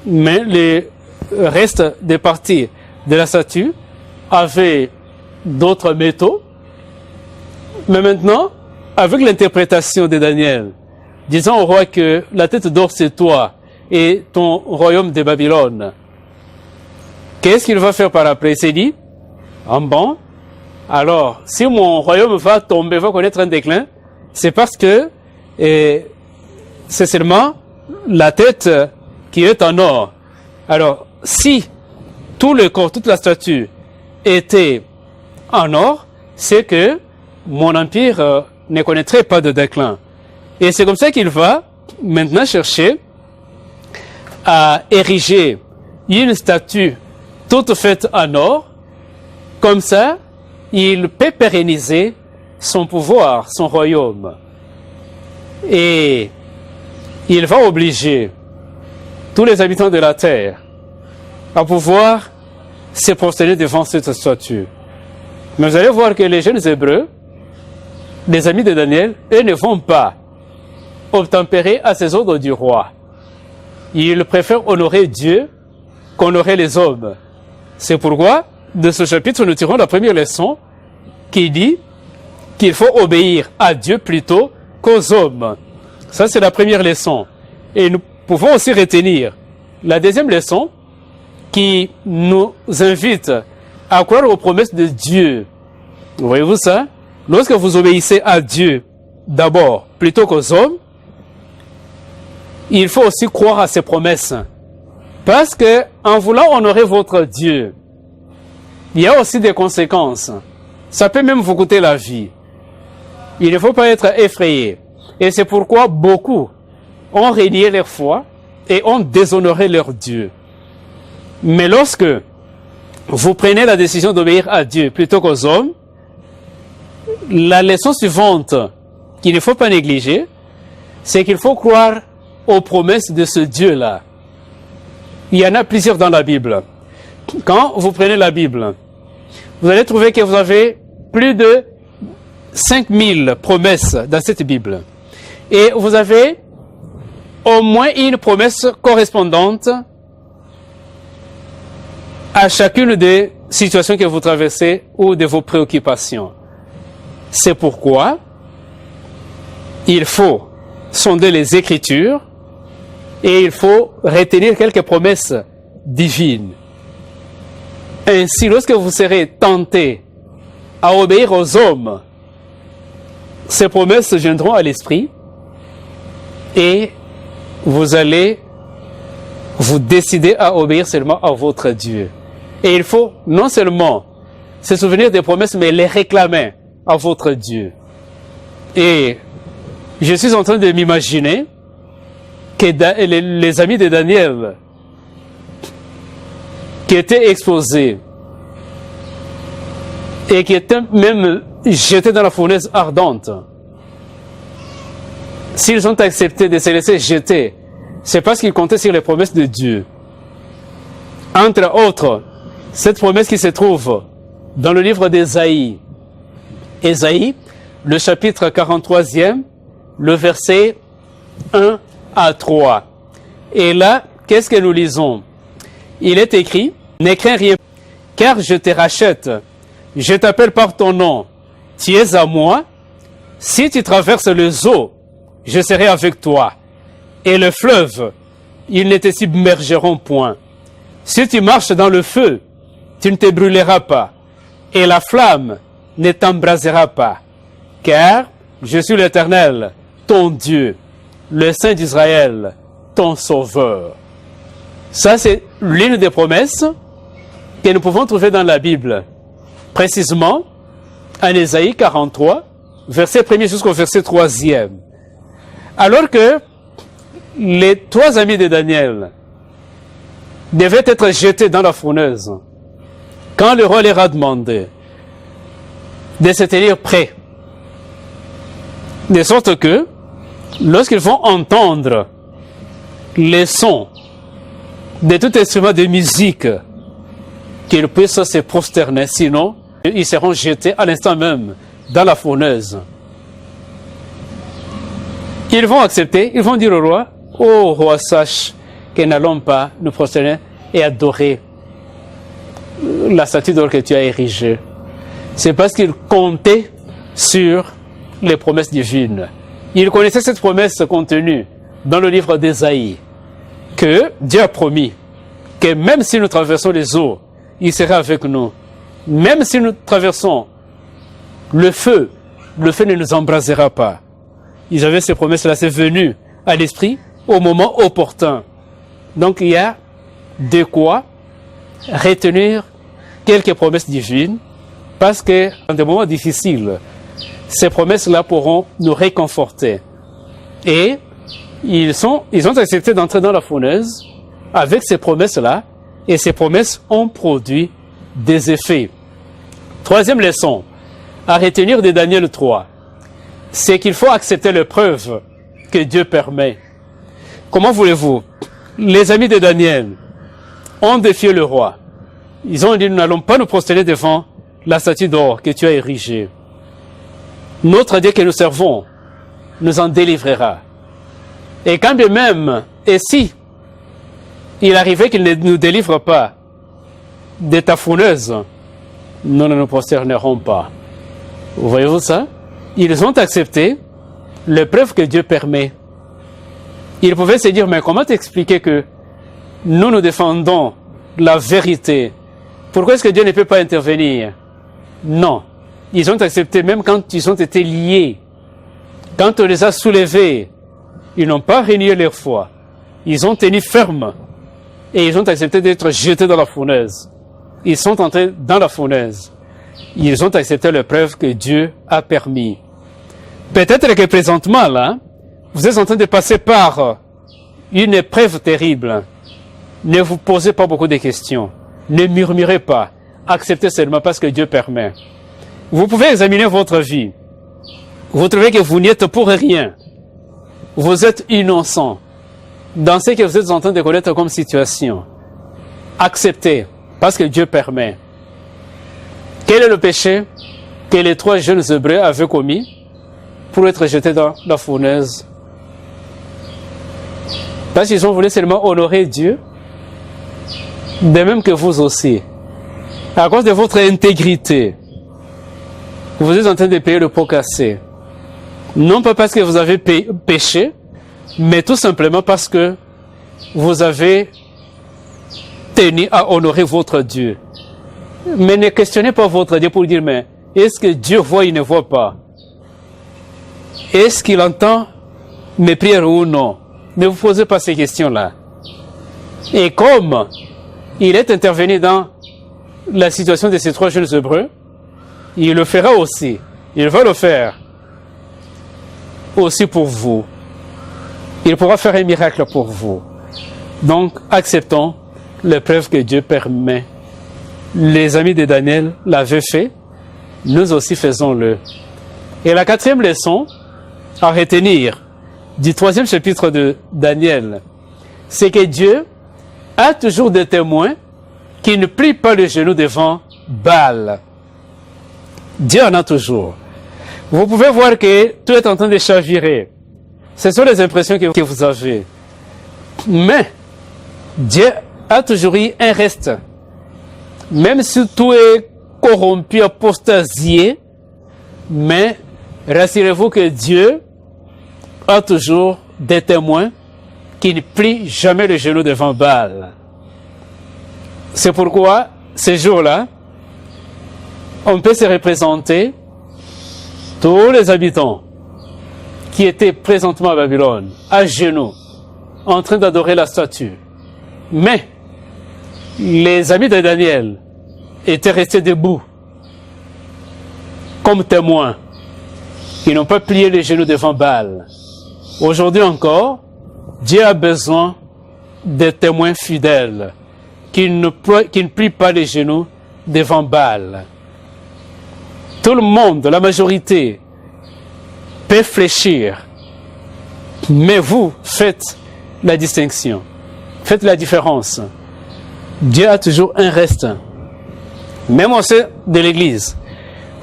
mais les restes des parties de la statue avaient d'autres métaux. Mais maintenant, avec l'interprétation de Daniel, disant au roi que la tête d'or c'est toi et ton royaume de Babylone, qu'est-ce qu'il va faire par après? Il s'est dit, bon, alors, si mon royaume va tomber, va connaître un déclin, c'est parce que c'est seulement la tête qui est en or. Alors, si tout le corps, toute la statue était en or, c'est que mon empire ne connaîtrait pas de déclin. Et c'est comme ça qu'il va maintenant chercher à ériger une statue toute faite en or. Comme ça, il peut pérenniser son pouvoir, son royaume. Et il va obliger tous les habitants de la terre à pouvoir se prosterner devant cette statue. Mais vous allez voir que les jeunes Hébreux, les amis de Daniel, eux ne vont pas obtempérer à ces ordres du roi. Ils préfèrent honorer Dieu qu'honorer les hommes. C'est pourquoi, de ce chapitre, nous tirons la première leçon qui dit qu'il faut obéir à Dieu plutôt qu'aux hommes. Ça, c'est la première leçon. Et nous pouvons aussi retenir la deuxième leçon qui nous invite à croire aux promesses de Dieu. Voyez-vous ça? Lorsque vous obéissez à Dieu d'abord plutôt qu'aux hommes, il faut aussi croire à ses promesses. Parce que en voulant honorer votre Dieu, il y a aussi des conséquences. Ça peut même vous coûter la vie. Il ne faut pas être effrayé. Et c'est pourquoi beaucoup ont renié leur foi et ont déshonoré leur Dieu. Mais lorsque vous prenez la décision d'obéir à Dieu plutôt qu'aux hommes, la leçon suivante qu'il ne faut pas négliger, c'est qu'il faut croire aux promesses de ce Dieu-là. Il y en a plusieurs dans la Bible. Quand vous prenez la Bible, vous allez trouver que vous avez plus de 5000 promesses dans cette Bible. Et vous avez au moins une promesse correspondante à chacune de situations que vous traversez ou de vos préoccupations. C'est pourquoi il faut sonder les Écritures et il faut retenir quelques promesses divines. Ainsi, lorsque vous serez tentés à obéir aux hommes, ces promesses viendront à l'esprit et vous allez vous décider à obéir seulement à votre Dieu. Et il faut non seulement se souvenir des promesses, mais les réclamer à votre Dieu. Et je suis en train de m'imaginer que les amis de Daniel qui étaient exposés et qui étaient même jetés dans la fournaise ardente, s'ils ont accepté de se laisser jeter, c'est parce qu'ils comptaient sur les promesses de Dieu. Entre autres, cette promesse qui se trouve dans le livre d'Ésaïe. Ésaïe, le chapitre 43e, le verset 1 à 3. Et là, qu'est-ce que nous lisons? Il est écrit, « Ne crains rien, car je te rachète. Je t'appelle par ton nom. Tu es à moi. Si tu traverses les eaux, je serai avec toi. Et le fleuve, ils ne te submergeront point. Si tu marches dans le feu, tu ne te brûleras pas. Et la flamme ne t'embrasera pas. Car je suis l'Éternel, ton Dieu, le Saint d'Israël, ton Sauveur. » Ça, c'est l'une des promesses que nous pouvons trouver dans la Bible. Précisément, en Ésaïe 43, verset 1er jusqu'au verset 3e. Alors que les 3 amis de Daniel devaient être jetés dans la fournaise, quand le roi leur a demandé de se tenir prêts, de sorte que, lorsqu'ils vont entendre les sons de tout instrument de musique, qu'ils puissent se prosterner, sinon ils seront jetés à l'instant même dans la fournaise. Ils vont accepter, ils vont dire au roi, « Ô roi, sache que n'allons pas nous prosterner et adorer la statue d'or que tu as érigée. » C'est parce qu'ils comptaient sur les promesses divines. Ils connaissaient cette promesse contenue dans le livre d'Ésaïe, que Dieu a promis que même si nous traversons les eaux, il sera avec nous. Même si nous traversons le feu ne nous embrasera pas. Ils avaient ces promesses-là, c'est venu à l'esprit au moment opportun. Donc il y a de quoi retenir quelques promesses divines, parce que dans des moments difficiles, ces promesses-là pourront nous réconforter. Et ils ont accepté d'entrer dans la fournaise avec ces promesses-là, et ces promesses ont produit des effets. 3e leçon à retenir de Daniel 3, c'est qu'il faut accepter l'épreuve que Dieu permet. Comment voulez-vous? Les amis de Daniel ont défié le roi. Ils ont dit, nous n'allons pas nous prosterner devant la statue d'or que tu as érigée. Notre Dieu que nous servons nous en délivrera. Et quand bien même, et si il arrivait qu'il ne nous délivre pas de ta fournaise, nous ne nous prosternerons pas. Vous voyez-vous ça? Ils ont accepté l'épreuve que Dieu permet. Ils pouvaient se dire, mais comment t'expliquer que nous défendons la vérité? Pourquoi est-ce que Dieu ne peut pas intervenir? Non. Ils ont accepté même quand ils ont été liés. Quand on les a soulevés, ils n'ont pas renié leur foi. Ils ont tenu ferme. Et ils ont accepté d'être jetés dans la fournaise. Ils sont entrés dans la fournaise. Ils ont accepté l'épreuve que Dieu a permis. Peut-être que présentement, là, vous êtes en train de passer par une épreuve terrible. Ne vous posez pas beaucoup de questions. Ne murmurez pas. Acceptez seulement parce que Dieu permet. Vous pouvez examiner votre vie. Vous trouvez que vous n'y êtes pour rien. Vous êtes innocent dans ce que vous êtes en train de connaître comme situation. Acceptez parce que Dieu permet. Quel est le péché que les 3 jeunes Hébreux avaient commis pour être jetés dans la fournaise? Parce qu'ils ont voulu seulement honorer Dieu, de même que vous aussi. À cause de votre intégrité, vous êtes en train de payer le pot cassé. Non pas parce que vous avez péché, mais tout simplement parce que vous avez tenu à honorer votre Dieu. Mais ne questionnez pas votre Dieu pour dire, mais est-ce que Dieu voit, il ne voit pas? Est-ce qu'il entend mes prières ou non? Ne vous posez pas ces questions-là. Et comme il est intervenu dans la situation de ces 3 jeunes Hébreux, il le fera aussi. Il va le faire aussi pour vous. Il pourra faire un miracle pour vous. Donc, acceptons l'épreuve que Dieu permet. Les amis de Daniel l'avaient fait, nous aussi faisons-le. Et la 4e leçon à retenir du 3e chapitre de Daniel, c'est que Dieu a toujours des témoins qui ne plient pas le genou devant Baal. Dieu en a toujours. Vous pouvez voir que tout est en train de chavirer. Ce sont les impressions que vous avez. Mais Dieu a toujours eu un reste. Même si tout est corrompu, apostasié, mais rassurez-vous que Dieu a toujours des témoins qui ne plient jamais le genou devant Baal. C'est pourquoi, ces jours-là, on peut se représenter tous les habitants qui étaient présentement à Babylone, à genoux, en train d'adorer la statue. Mais les amis de Daniel étaient restés debout, comme témoins. Ils n'ont pas plié les genoux devant Baal. Aujourd'hui encore, Dieu a besoin de témoins fidèles qui ne plient pas les genoux devant Baal. Tout le monde, la majorité, peut fléchir, mais vous faites la distinction, faites la différence. Dieu a toujours un reste. Même au sein de l'Église,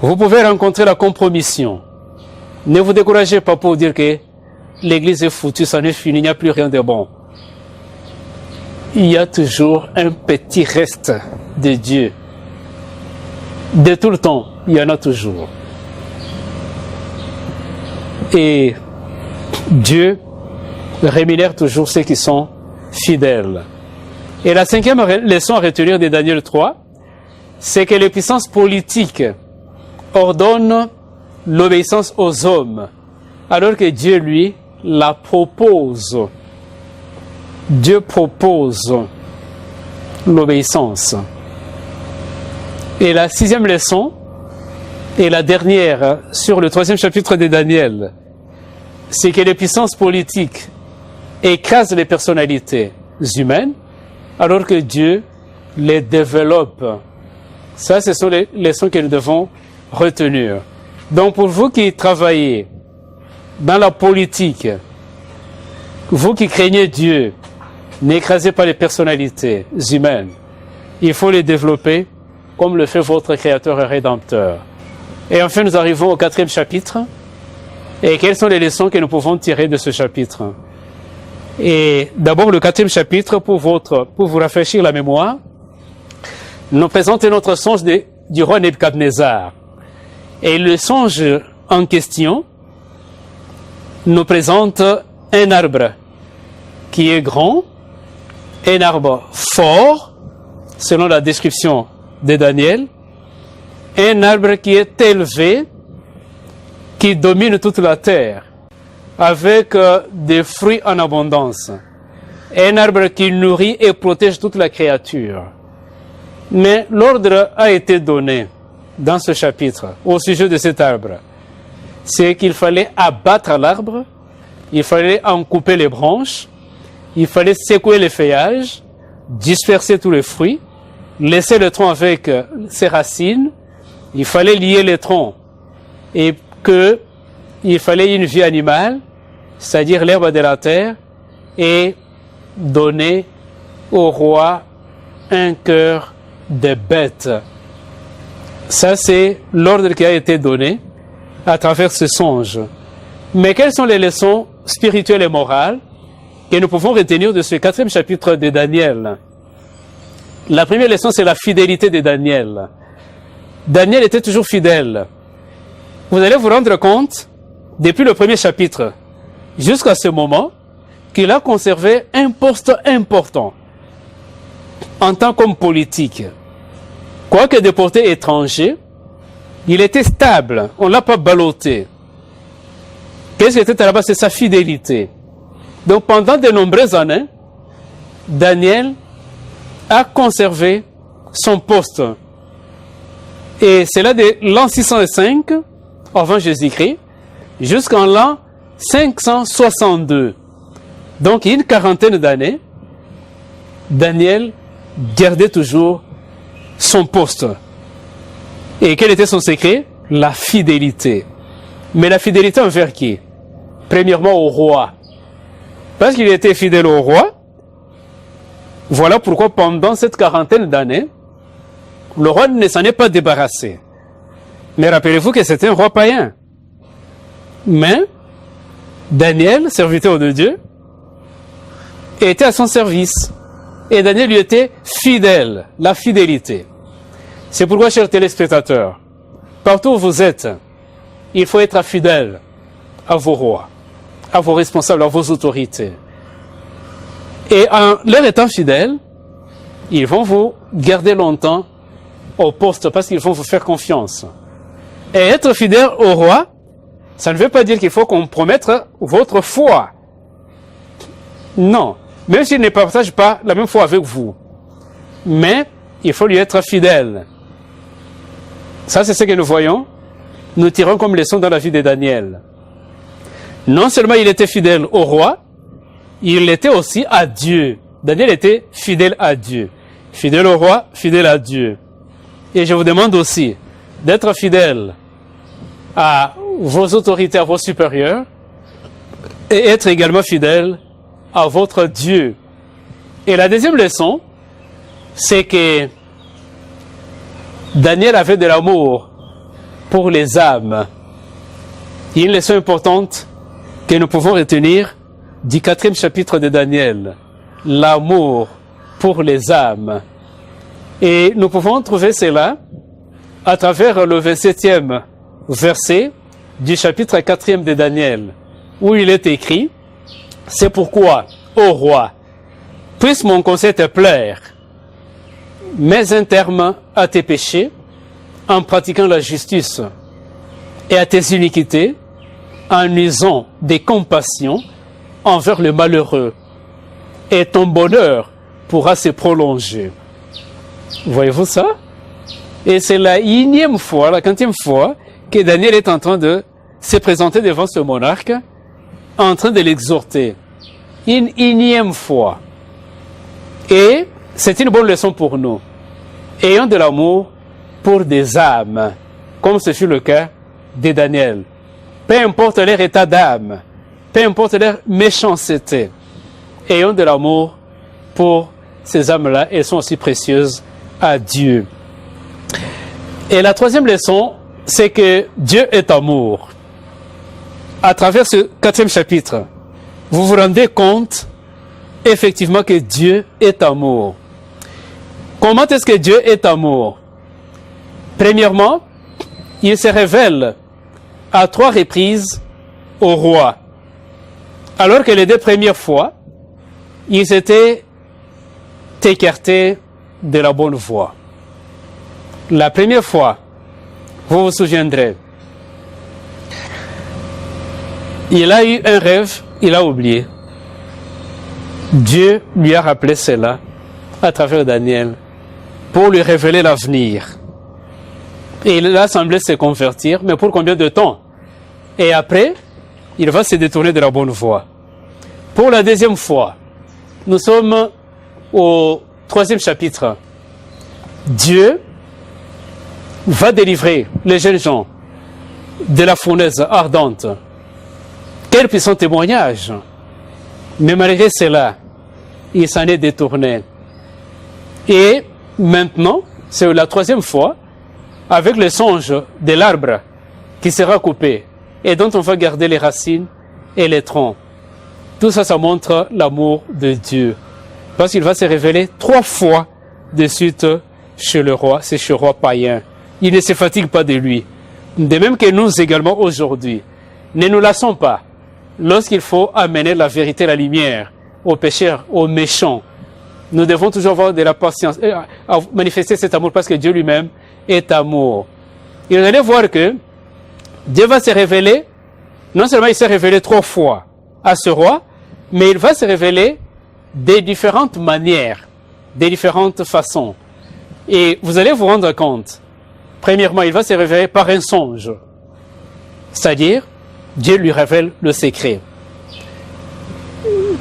vous pouvez rencontrer la compromission. Ne vous découragez pas pour dire que l'Église est foutue, ça n'est fini, il n'y a plus rien de bon. Il y a toujours un petit reste de Dieu. De tout le temps, il y en a toujours. Et Dieu rémunère toujours ceux qui sont fidèles. Et la 5e leçon à retenir de Daniel 3, c'est que les puissances politiques ordonnent l'obéissance aux hommes, alors que Dieu, lui, la propose. Dieu propose l'obéissance. Et la 6e leçon, et la dernière sur le 3e chapitre de Daniel, c'est que les puissances politiques écrasent les personnalités humaines, alors que Dieu les développe. Ça, ce sont les leçons que nous devons retenir. Donc, pour vous qui travaillez dans la politique, vous qui craignez Dieu, n'écrasez pas les personnalités humaines. Il faut les développer comme le fait votre Créateur et Rédempteur. Et enfin, nous arrivons au 4e chapitre. Et quelles sont les leçons que nous pouvons tirer de ce chapitre? Et d'abord, le 4e chapitre, pour vous rafraîchir la mémoire, nous présente notre songe du roi Nebuchadnezzar. Et le songe en question nous présente un arbre qui est grand, un arbre fort, selon la description de Daniel, un arbre qui est élevé, qui domine toute la terre, avec des fruits en abondance. Un arbre qui nourrit et protège toute la créature. Mais l'ordre a été donné dans ce chapitre au sujet de cet arbre. C'est qu'il fallait abattre l'arbre, il fallait en couper les branches, il fallait secouer les feuillages, disperser tous les fruits, laisser le tronc avec ses racines, il fallait lier les troncs et il fallait une vie animale, c'est-à-dire l'herbe de la terre, et donner au roi un cœur de bête. Ça, c'est l'ordre qui a été donné à travers ce songe. Mais quelles sont les leçons spirituelles et morales que nous pouvons retenir de ce 4e chapitre de Daniel? La première leçon, c'est la fidélité de Daniel. Daniel était toujours fidèle. Vous allez vous rendre compte, depuis le premier chapitre jusqu'à ce moment, qu'il a conservé un poste important en tant qu'homme politique. Quoique déporté étranger, il était stable, on ne l'a pas ballotté. Qu'est-ce qui était là-bas? C'est sa fidélité. Donc pendant de nombreuses années, Daniel a conservé son poste. Et c'est là de l'an 605 avant Jésus-Christ jusqu'en l'an 562. Donc, il y a une quarantaine d'années, Daniel gardait toujours son poste. Et quel était son secret? La fidélité. Mais la fidélité envers qui? Premièrement au roi. Parce qu'il était fidèle au roi, voilà pourquoi pendant cette quarantaine d'années, le roi ne s'en est pas débarrassé. Mais rappelez-vous que c'était un roi païen. Mais Daniel, serviteur de Dieu, était à son service. Et Daniel lui était fidèle, la fidélité. C'est pourquoi, chers téléspectateurs, partout où vous êtes, il faut être fidèle à vos rois, à vos responsables, à vos autorités. Et en leur étant fidèles, ils vont vous garder longtemps au poste parce qu'ils vont vous faire confiance. Et être fidèle au roi, ça ne veut pas dire qu'il faut compromettre votre foi. Non. Même s'il ne partage pas la même foi avec vous. Mais il faut lui être fidèle. Ça, c'est ce que nous voyons. Nous tirons comme leçon dans la vie de Daniel. Non seulement il était fidèle au roi, il l'était aussi à Dieu. Daniel était fidèle à Dieu. Fidèle au roi, fidèle à Dieu. Et je vous demande aussi d'être fidèle à vos autorités, à vos supérieurs, et être également fidèle à votre Dieu. Et la deuxième leçon, c'est que Daniel avait de l'amour pour les âmes. Il y a une leçon importante que nous pouvons retenir du 4e chapitre de Daniel. L'amour pour les âmes. Et nous pouvons trouver cela à travers le 27e verset du chapitre 4e de Daniel, où il est écrit: c'est pourquoi, ô roi, puisse mon conseil te plaire, mets un terme à tes péchés en pratiquant la justice et à tes iniquités en usant des compassions envers le malheureux, et ton bonheur pourra se prolonger. Voyez-vous ça? Et c'est la énième fois, la 40e fois, que Daniel est en train de se présenter devant ce monarque, en train de l'exhorter. Une énième fois. Et c'est une bonne leçon pour nous. Ayons de l'amour pour des âmes, comme ce fut le cas de Daniel. Peu importe leur état d'âme, peu importe leur méchanceté, ayons de l'amour pour ces âmes-là. Elles sont aussi précieuses à Dieu. Et la troisième leçon, c'est que Dieu est amour. À travers ce 4e chapitre, vous vous rendez compte effectivement que Dieu est amour. Comment est-ce que Dieu est amour? Premièrement, il se révèle à 3 reprises au roi. Alors que les 2 premières fois, il s'était écarté de la bonne voie. La première fois, vous vous souviendrez, il a eu un rêve, il a oublié. Dieu lui a rappelé cela à travers Daniel pour lui révéler l'avenir. Et il a semblé se convertir, mais pour combien de temps? Et après, il va se détourner de la bonne voie. Pour la deuxième fois, nous sommes au 3e chapitre. Dieu va délivrer les jeunes gens de la fournaise ardente. Quel puissant témoignage! Mais malgré cela, il s'en est détourné. Et maintenant, c'est la 3e fois, avec le songe de l'arbre qui sera coupé et dont on va garder les racines et les troncs. Tout ça, ça montre l'amour de Dieu. Parce qu'il va se révéler 3 fois de suite chez le roi, c'est chez le roi païen. Il ne se fatigue pas de lui. De même que nous également aujourd'hui, ne nous lassons pas lorsqu'il faut amener la vérité, la lumière aux pécheurs, aux méchants. Nous devons toujours avoir de la patience, manifester cet amour parce que Dieu lui-même est amour. Et vous allez voir que Dieu va se révéler, non seulement il s'est révélé 3 fois à ce roi, mais il va se révéler de différentes manières, de différentes façons. Et vous allez vous rendre compte, premièrement, il va se révéler par un songe. C'est-à-dire, Dieu lui révèle le secret.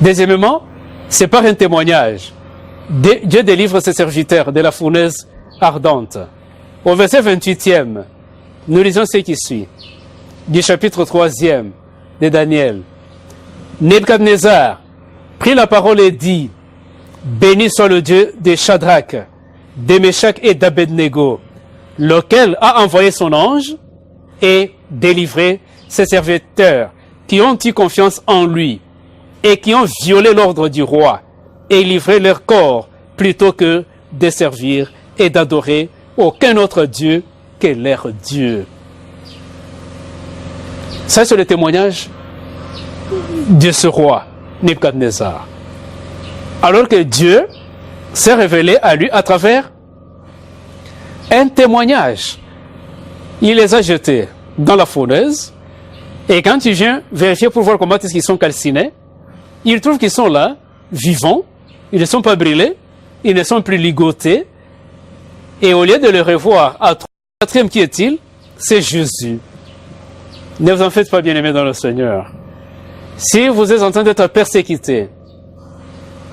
Deuxièmement, c'est par un témoignage. Dieu délivre ses serviteurs de la fournaise ardente. Au verset 28e, nous lisons ce qui suit, du chapitre 3e de Daniel. Nebuchadnezzar prit la parole et dit, « Béni soit le Dieu de Shadrach, de Meshach et d'Abednego, lequel a envoyé son ange et délivré ses serviteurs qui ont eu confiance en lui et qui ont violé l'ordre du roi et livré leur corps plutôt que de servir et d'adorer aucun autre Dieu que leur Dieu. » Ça, c'est le témoignage de ce roi, Nebuchadnezzar. Alors que Dieu s'est révélé à lui à travers un témoignage. Il les a jetés dans la fournaise, et quand tu viens vérifier pour voir comment est-ce qu'ils sont calcinés, il trouve qu'ils sont là, vivants, ils ne sont pas brûlés, ils ne sont plus ligotés, et au lieu de le revoir à 4e, qui est-il? C'est Jésus. Ne vous en faites pas, bien-aimés dans le Seigneur. Si vous êtes en train d'être persécuté,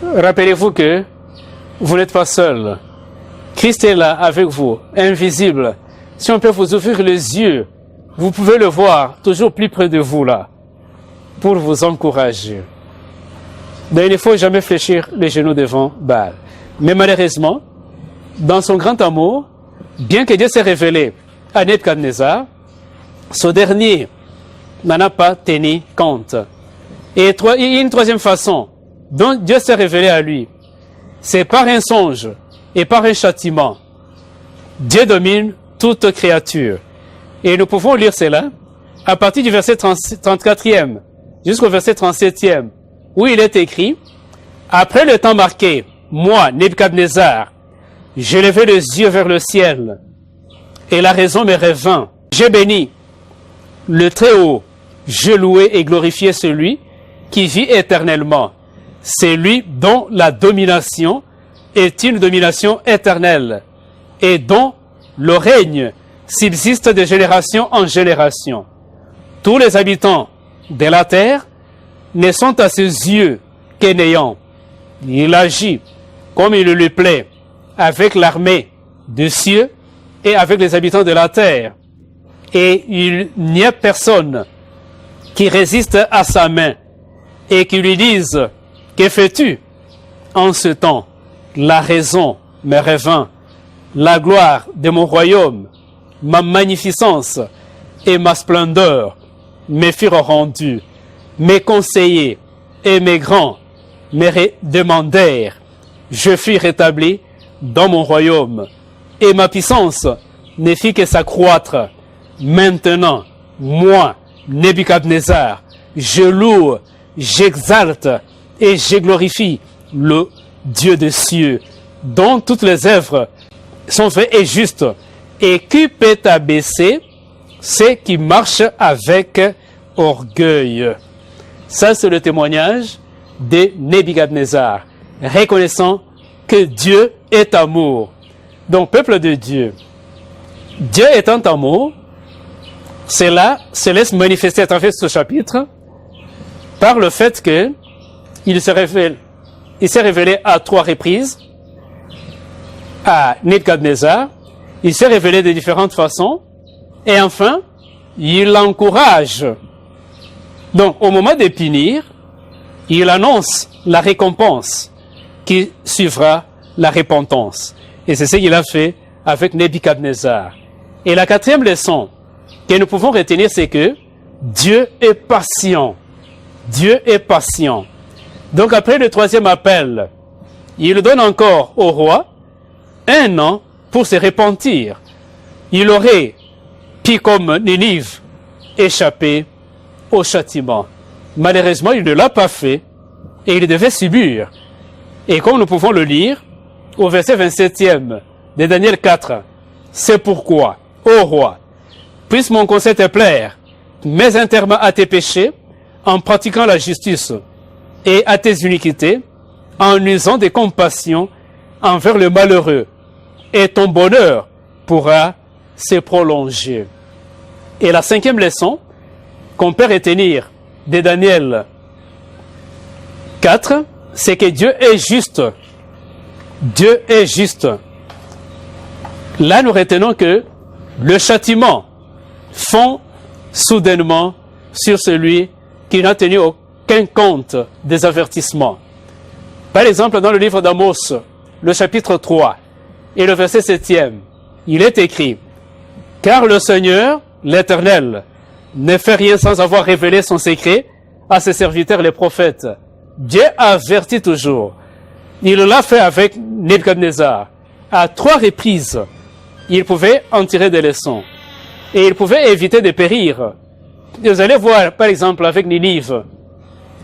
rappelez-vous que vous n'êtes pas seul. Christ est là avec vous, invisible. Si on peut vous ouvrir les yeux, vous pouvez le voir toujours plus près de vous là, pour vous encourager. Donc il ne faut jamais fléchir les genoux devant Baal. Mais malheureusement, dans son grand amour, bien que Dieu s'est révélé à Nebuchadnezzar, ce dernier n'en a pas tenu compte. Et il y a une 3e façon dont Dieu s'est révélé à lui. C'est par un songe et par un châtiment. Dieu domine toute créature. Et nous pouvons lire cela à partir du verset 34e jusqu'au verset 37e, où il est écrit, « Après le temps marqué, moi, Nebuchadnezzar, j'ai levé les yeux vers le ciel, et la raison me revint. J'ai béni le Très-Haut, je louai et glorifié celui qui vit éternellement. C'est lui dont la domination est une domination éternelle, et dont le règne subsiste de génération en génération. Tous les habitants de la terre ne sont à ses yeux que néant. Il agit comme il lui plaît avec l'armée des cieux et avec les habitants de la terre. Et il n'y a personne qui résiste à sa main et qui lui dise « Que fais-tu » en ce temps? La raison me revint, la gloire de mon royaume, ma magnificence et ma splendeur me furent rendues. Mes conseillers et mes grands me demandèrent. Je fus rétabli dans mon royaume et ma puissance ne fit que s'accroître. Maintenant, moi, Nebuchadnezzar, je loue, j'exalte et je glorifie le Dieu des cieux, dont toutes les œuvres sont vraies et justes. Et qui peut abaisser ceux qui marchent avec orgueil? Ça, c'est le témoignage de Nebuchadnezzar, reconnaissant que Dieu est amour. Donc, peuple de Dieu, Dieu étant amour, cela se laisse manifester à travers ce chapitre par le fait que il s'est révélé à 3 reprises à Nebuchadnezzar, il s'est révélé de différentes façons, et enfin, il l'encourage. Donc, au moment de punir, il annonce la récompense qui suivra la repentance. Et c'est ce qu'il a fait avec Nebuchadnezzar. Et la 4e leçon que nous pouvons retenir, c'est que Dieu est patient. Dieu est patient. Donc après le 3e appel, il donne encore au roi 1 an pour se repentir. Il aurait pu, comme Ninive, échapper au châtiment. Malheureusement, il ne l'a pas fait et il devait subir. Et comme nous pouvons le lire, au verset 27e de Daniel 4, c'est pourquoi, ô roi, puisse mon conseil te plaire, mets un terme à tes péchés en pratiquant la justice et à tes iniquités, en usant de compassion envers le malheureux, et ton bonheur pourra se prolonger. Et la 5e leçon qu'on peut retenir de Daniel 4, c'est que Dieu est juste. Dieu est juste. Là, nous retenons que le châtiment fond soudainement sur celui qui n'a tenu aucun compte des avertissements. Par exemple, dans le livre d'Amos, le chapitre 3 et le verset 7e, il est écrit « Car le Seigneur, l'Éternel, ne fait rien sans avoir révélé son secret à ses serviteurs les prophètes. Dieu avertit toujours. Il l'a fait avec Nebuchadnezzar. À 3 reprises, il pouvait en tirer des leçons. Et il pouvait éviter de périr. Vous allez voir, par exemple, avec Ninive,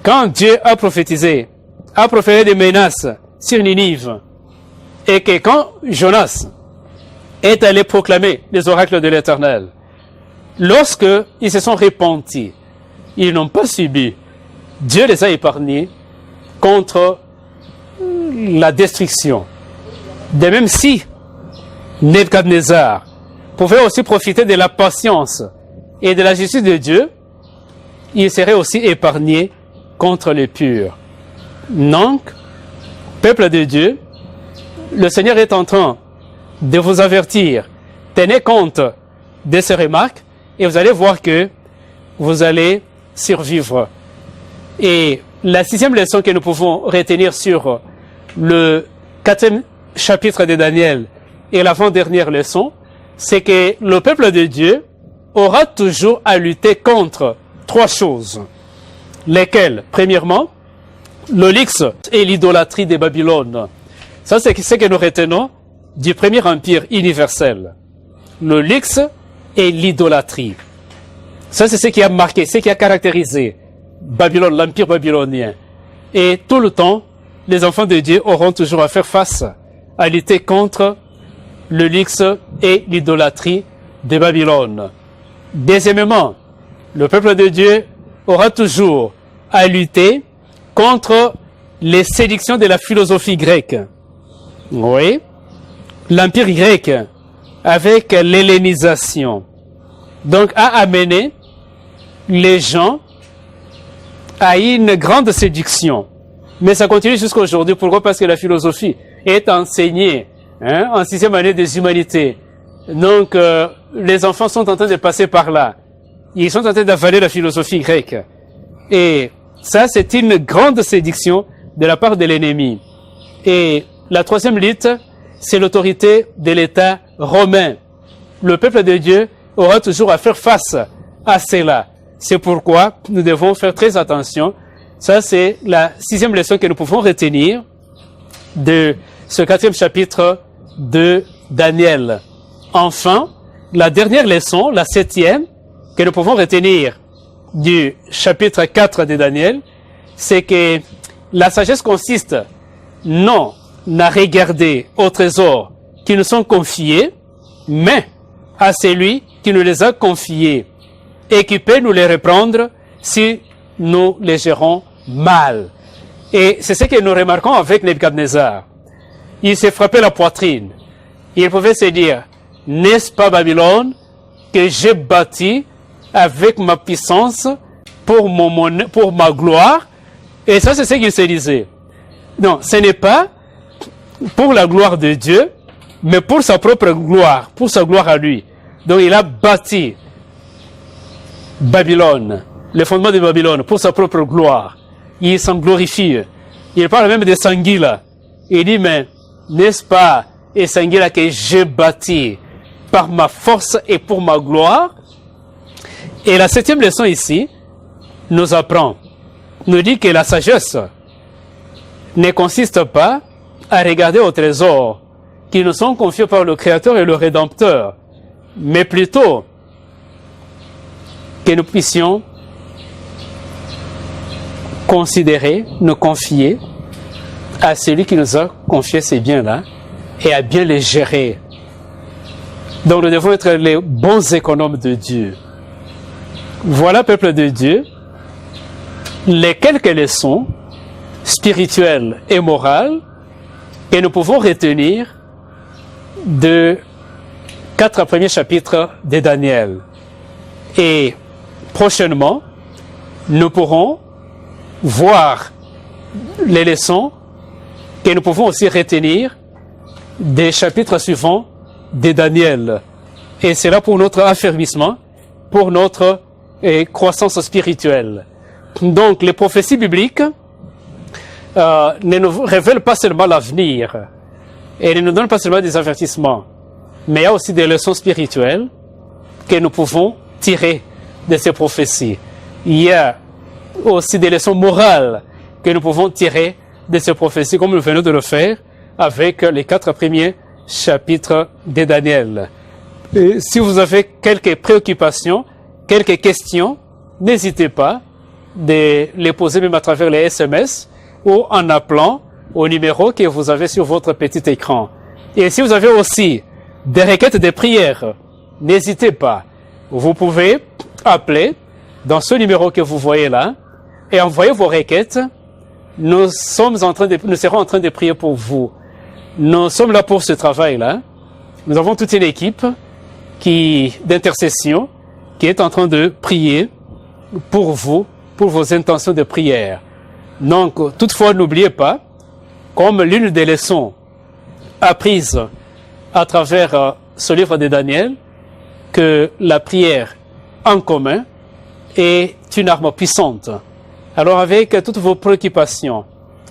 quand Dieu a prophétisé, a proféré des menaces sur Ninive, et que quand Jonas est allé proclamer les oracles de l'Éternel, lorsque ils se sont repentis, ils n'ont pas subi. Dieu les a épargnés contre la destruction. De même si Nebuchadnezzar pouvait aussi profiter de la patience et de la justice de Dieu, il serait aussi épargné contre les purs. Donc, peuple de Dieu, le Seigneur est en train de vous avertir. Tenez compte de ces remarques et vous allez voir que vous allez survivre. Et la 6e leçon que nous pouvons retenir sur le 4e chapitre de Daniel et l'avant-dernière leçon, c'est que le peuple de Dieu aura toujours à lutter contre 3 choses. Lesquelles? Premièrement, le luxe et l'idolâtrie de Babylone. Ça, c'est ce que nous retenons du premier empire universel. Le luxe et l'idolâtrie. Ça, c'est ce qui a marqué, ce qui a caractérisé Babylone, l'empire babylonien. Et tout le temps, les enfants de Dieu auront toujours à faire face à lutter contre le luxe et l'idolâtrie de Babylone. Deuxièmement, le peuple de Dieu aura toujours à lutter contre les séductions de la philosophie grecque. Oui, l'empire grec, avec l'hellénisation, donc a amené les gens à une grande séduction. Mais ça continue jusqu'à aujourd'hui. Pourquoi? Parce que la philosophie est enseignée en 6e année des humanités. Donc, les enfants sont en train de passer par là. Ils sont en train d'avaler la philosophie grecque. Et ça, c'est une grande séduction de la part de l'ennemi. Et la 3e lutte, c'est l'autorité de l'État romain. Le peuple de Dieu aura toujours à faire face à cela. C'est pourquoi nous devons faire très attention. Ça, c'est la 6e leçon que nous pouvons retenir de ce 4e chapitre de Daniel. Enfin, la dernière leçon, la 7e, que nous pouvons retenir du chapitre 4 de Daniel, c'est que la sagesse consiste non à regarder aux trésors qui nous sont confiés, mais à celui qui nous les a confiés et qui peut nous les reprendre si nous les gérons mal. Et c'est ce que nous remarquons avec Nebuchadnezzar. Il s'est frappé la poitrine. Il pouvait se dire, n'est-ce pas Babylone que j'ai bâti avec ma puissance pour ma gloire? Et ça, c'est ce qu'il se disait. Non, ce n'est pas pour la gloire de Dieu, mais pour sa propre gloire, pour sa gloire à lui. Donc il a bâti Babylone, le fondement de Babylone, pour sa propre gloire. Il s'en glorifie. Il parle même de Sangila. Il dit, mais n'est-ce pas et Sangila que j'ai bâti par ma force et pour ma gloire? Et la 7e leçon ici nous apprend, nous dit que la sagesse ne consiste pas à regarder au trésor qui nous sont confiés par le Créateur et le Rédempteur, mais plutôt que nous puissions considérer, nous confier à celui qui nous a confié ces biens-là et à bien les gérer. Donc nous devons être les bons économes de Dieu. Voilà, peuple de Dieu, les quelques leçons spirituelles et morales que nous pouvons retenir de 4 premiers chapitres de Daniel. Et prochainement, nous pourrons voir les leçons que nous pouvons aussi retenir des chapitres suivants de Daniel. Et c'est là pour notre affermissement, pour notre croissance spirituelle. Donc, les prophéties bibliques ne nous révèlent pas seulement l'avenir et ne nous donnent pas seulement des avertissements, mais il y a aussi des leçons spirituelles que nous pouvons tirer de ces prophéties. Il y a aussi des leçons morales que nous pouvons tirer de ces prophéties, comme nous venons de le faire avec les 4 premiers chapitres de Daniel. Et si vous avez quelques préoccupations, quelques questions, n'hésitez pas de les poser même à travers les SMS ou en appelant au numéro que vous avez sur votre petit écran. Et si vous avez aussi des requêtes de prière, n'hésitez pas. Vous pouvez appeler dans ce numéro que vous voyez là et envoyer vos requêtes. Nous serons en train de prier pour vous. Nous sommes là pour ce travail-là. Nous avons toute une équipe d'intercession qui est en train de prier pour vous, pour vos intentions de prière. Donc, toutefois, n'oubliez pas, comme l'une des leçons apprises à travers ce livre de Daniel, que la prière en commun est une arme puissante. Alors, avec toutes vos préoccupations,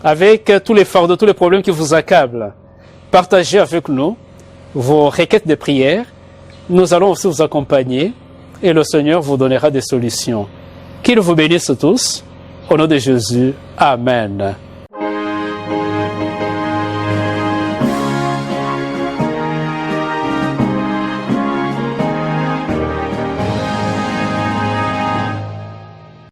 avec tous les fardeaux, tous les problèmes qui vous accablent, partagez avec nous vos requêtes de prière. Nous allons aussi vous accompagner et le Seigneur vous donnera des solutions. Qu'il vous bénisse tous. Au nom de Jésus. Amen.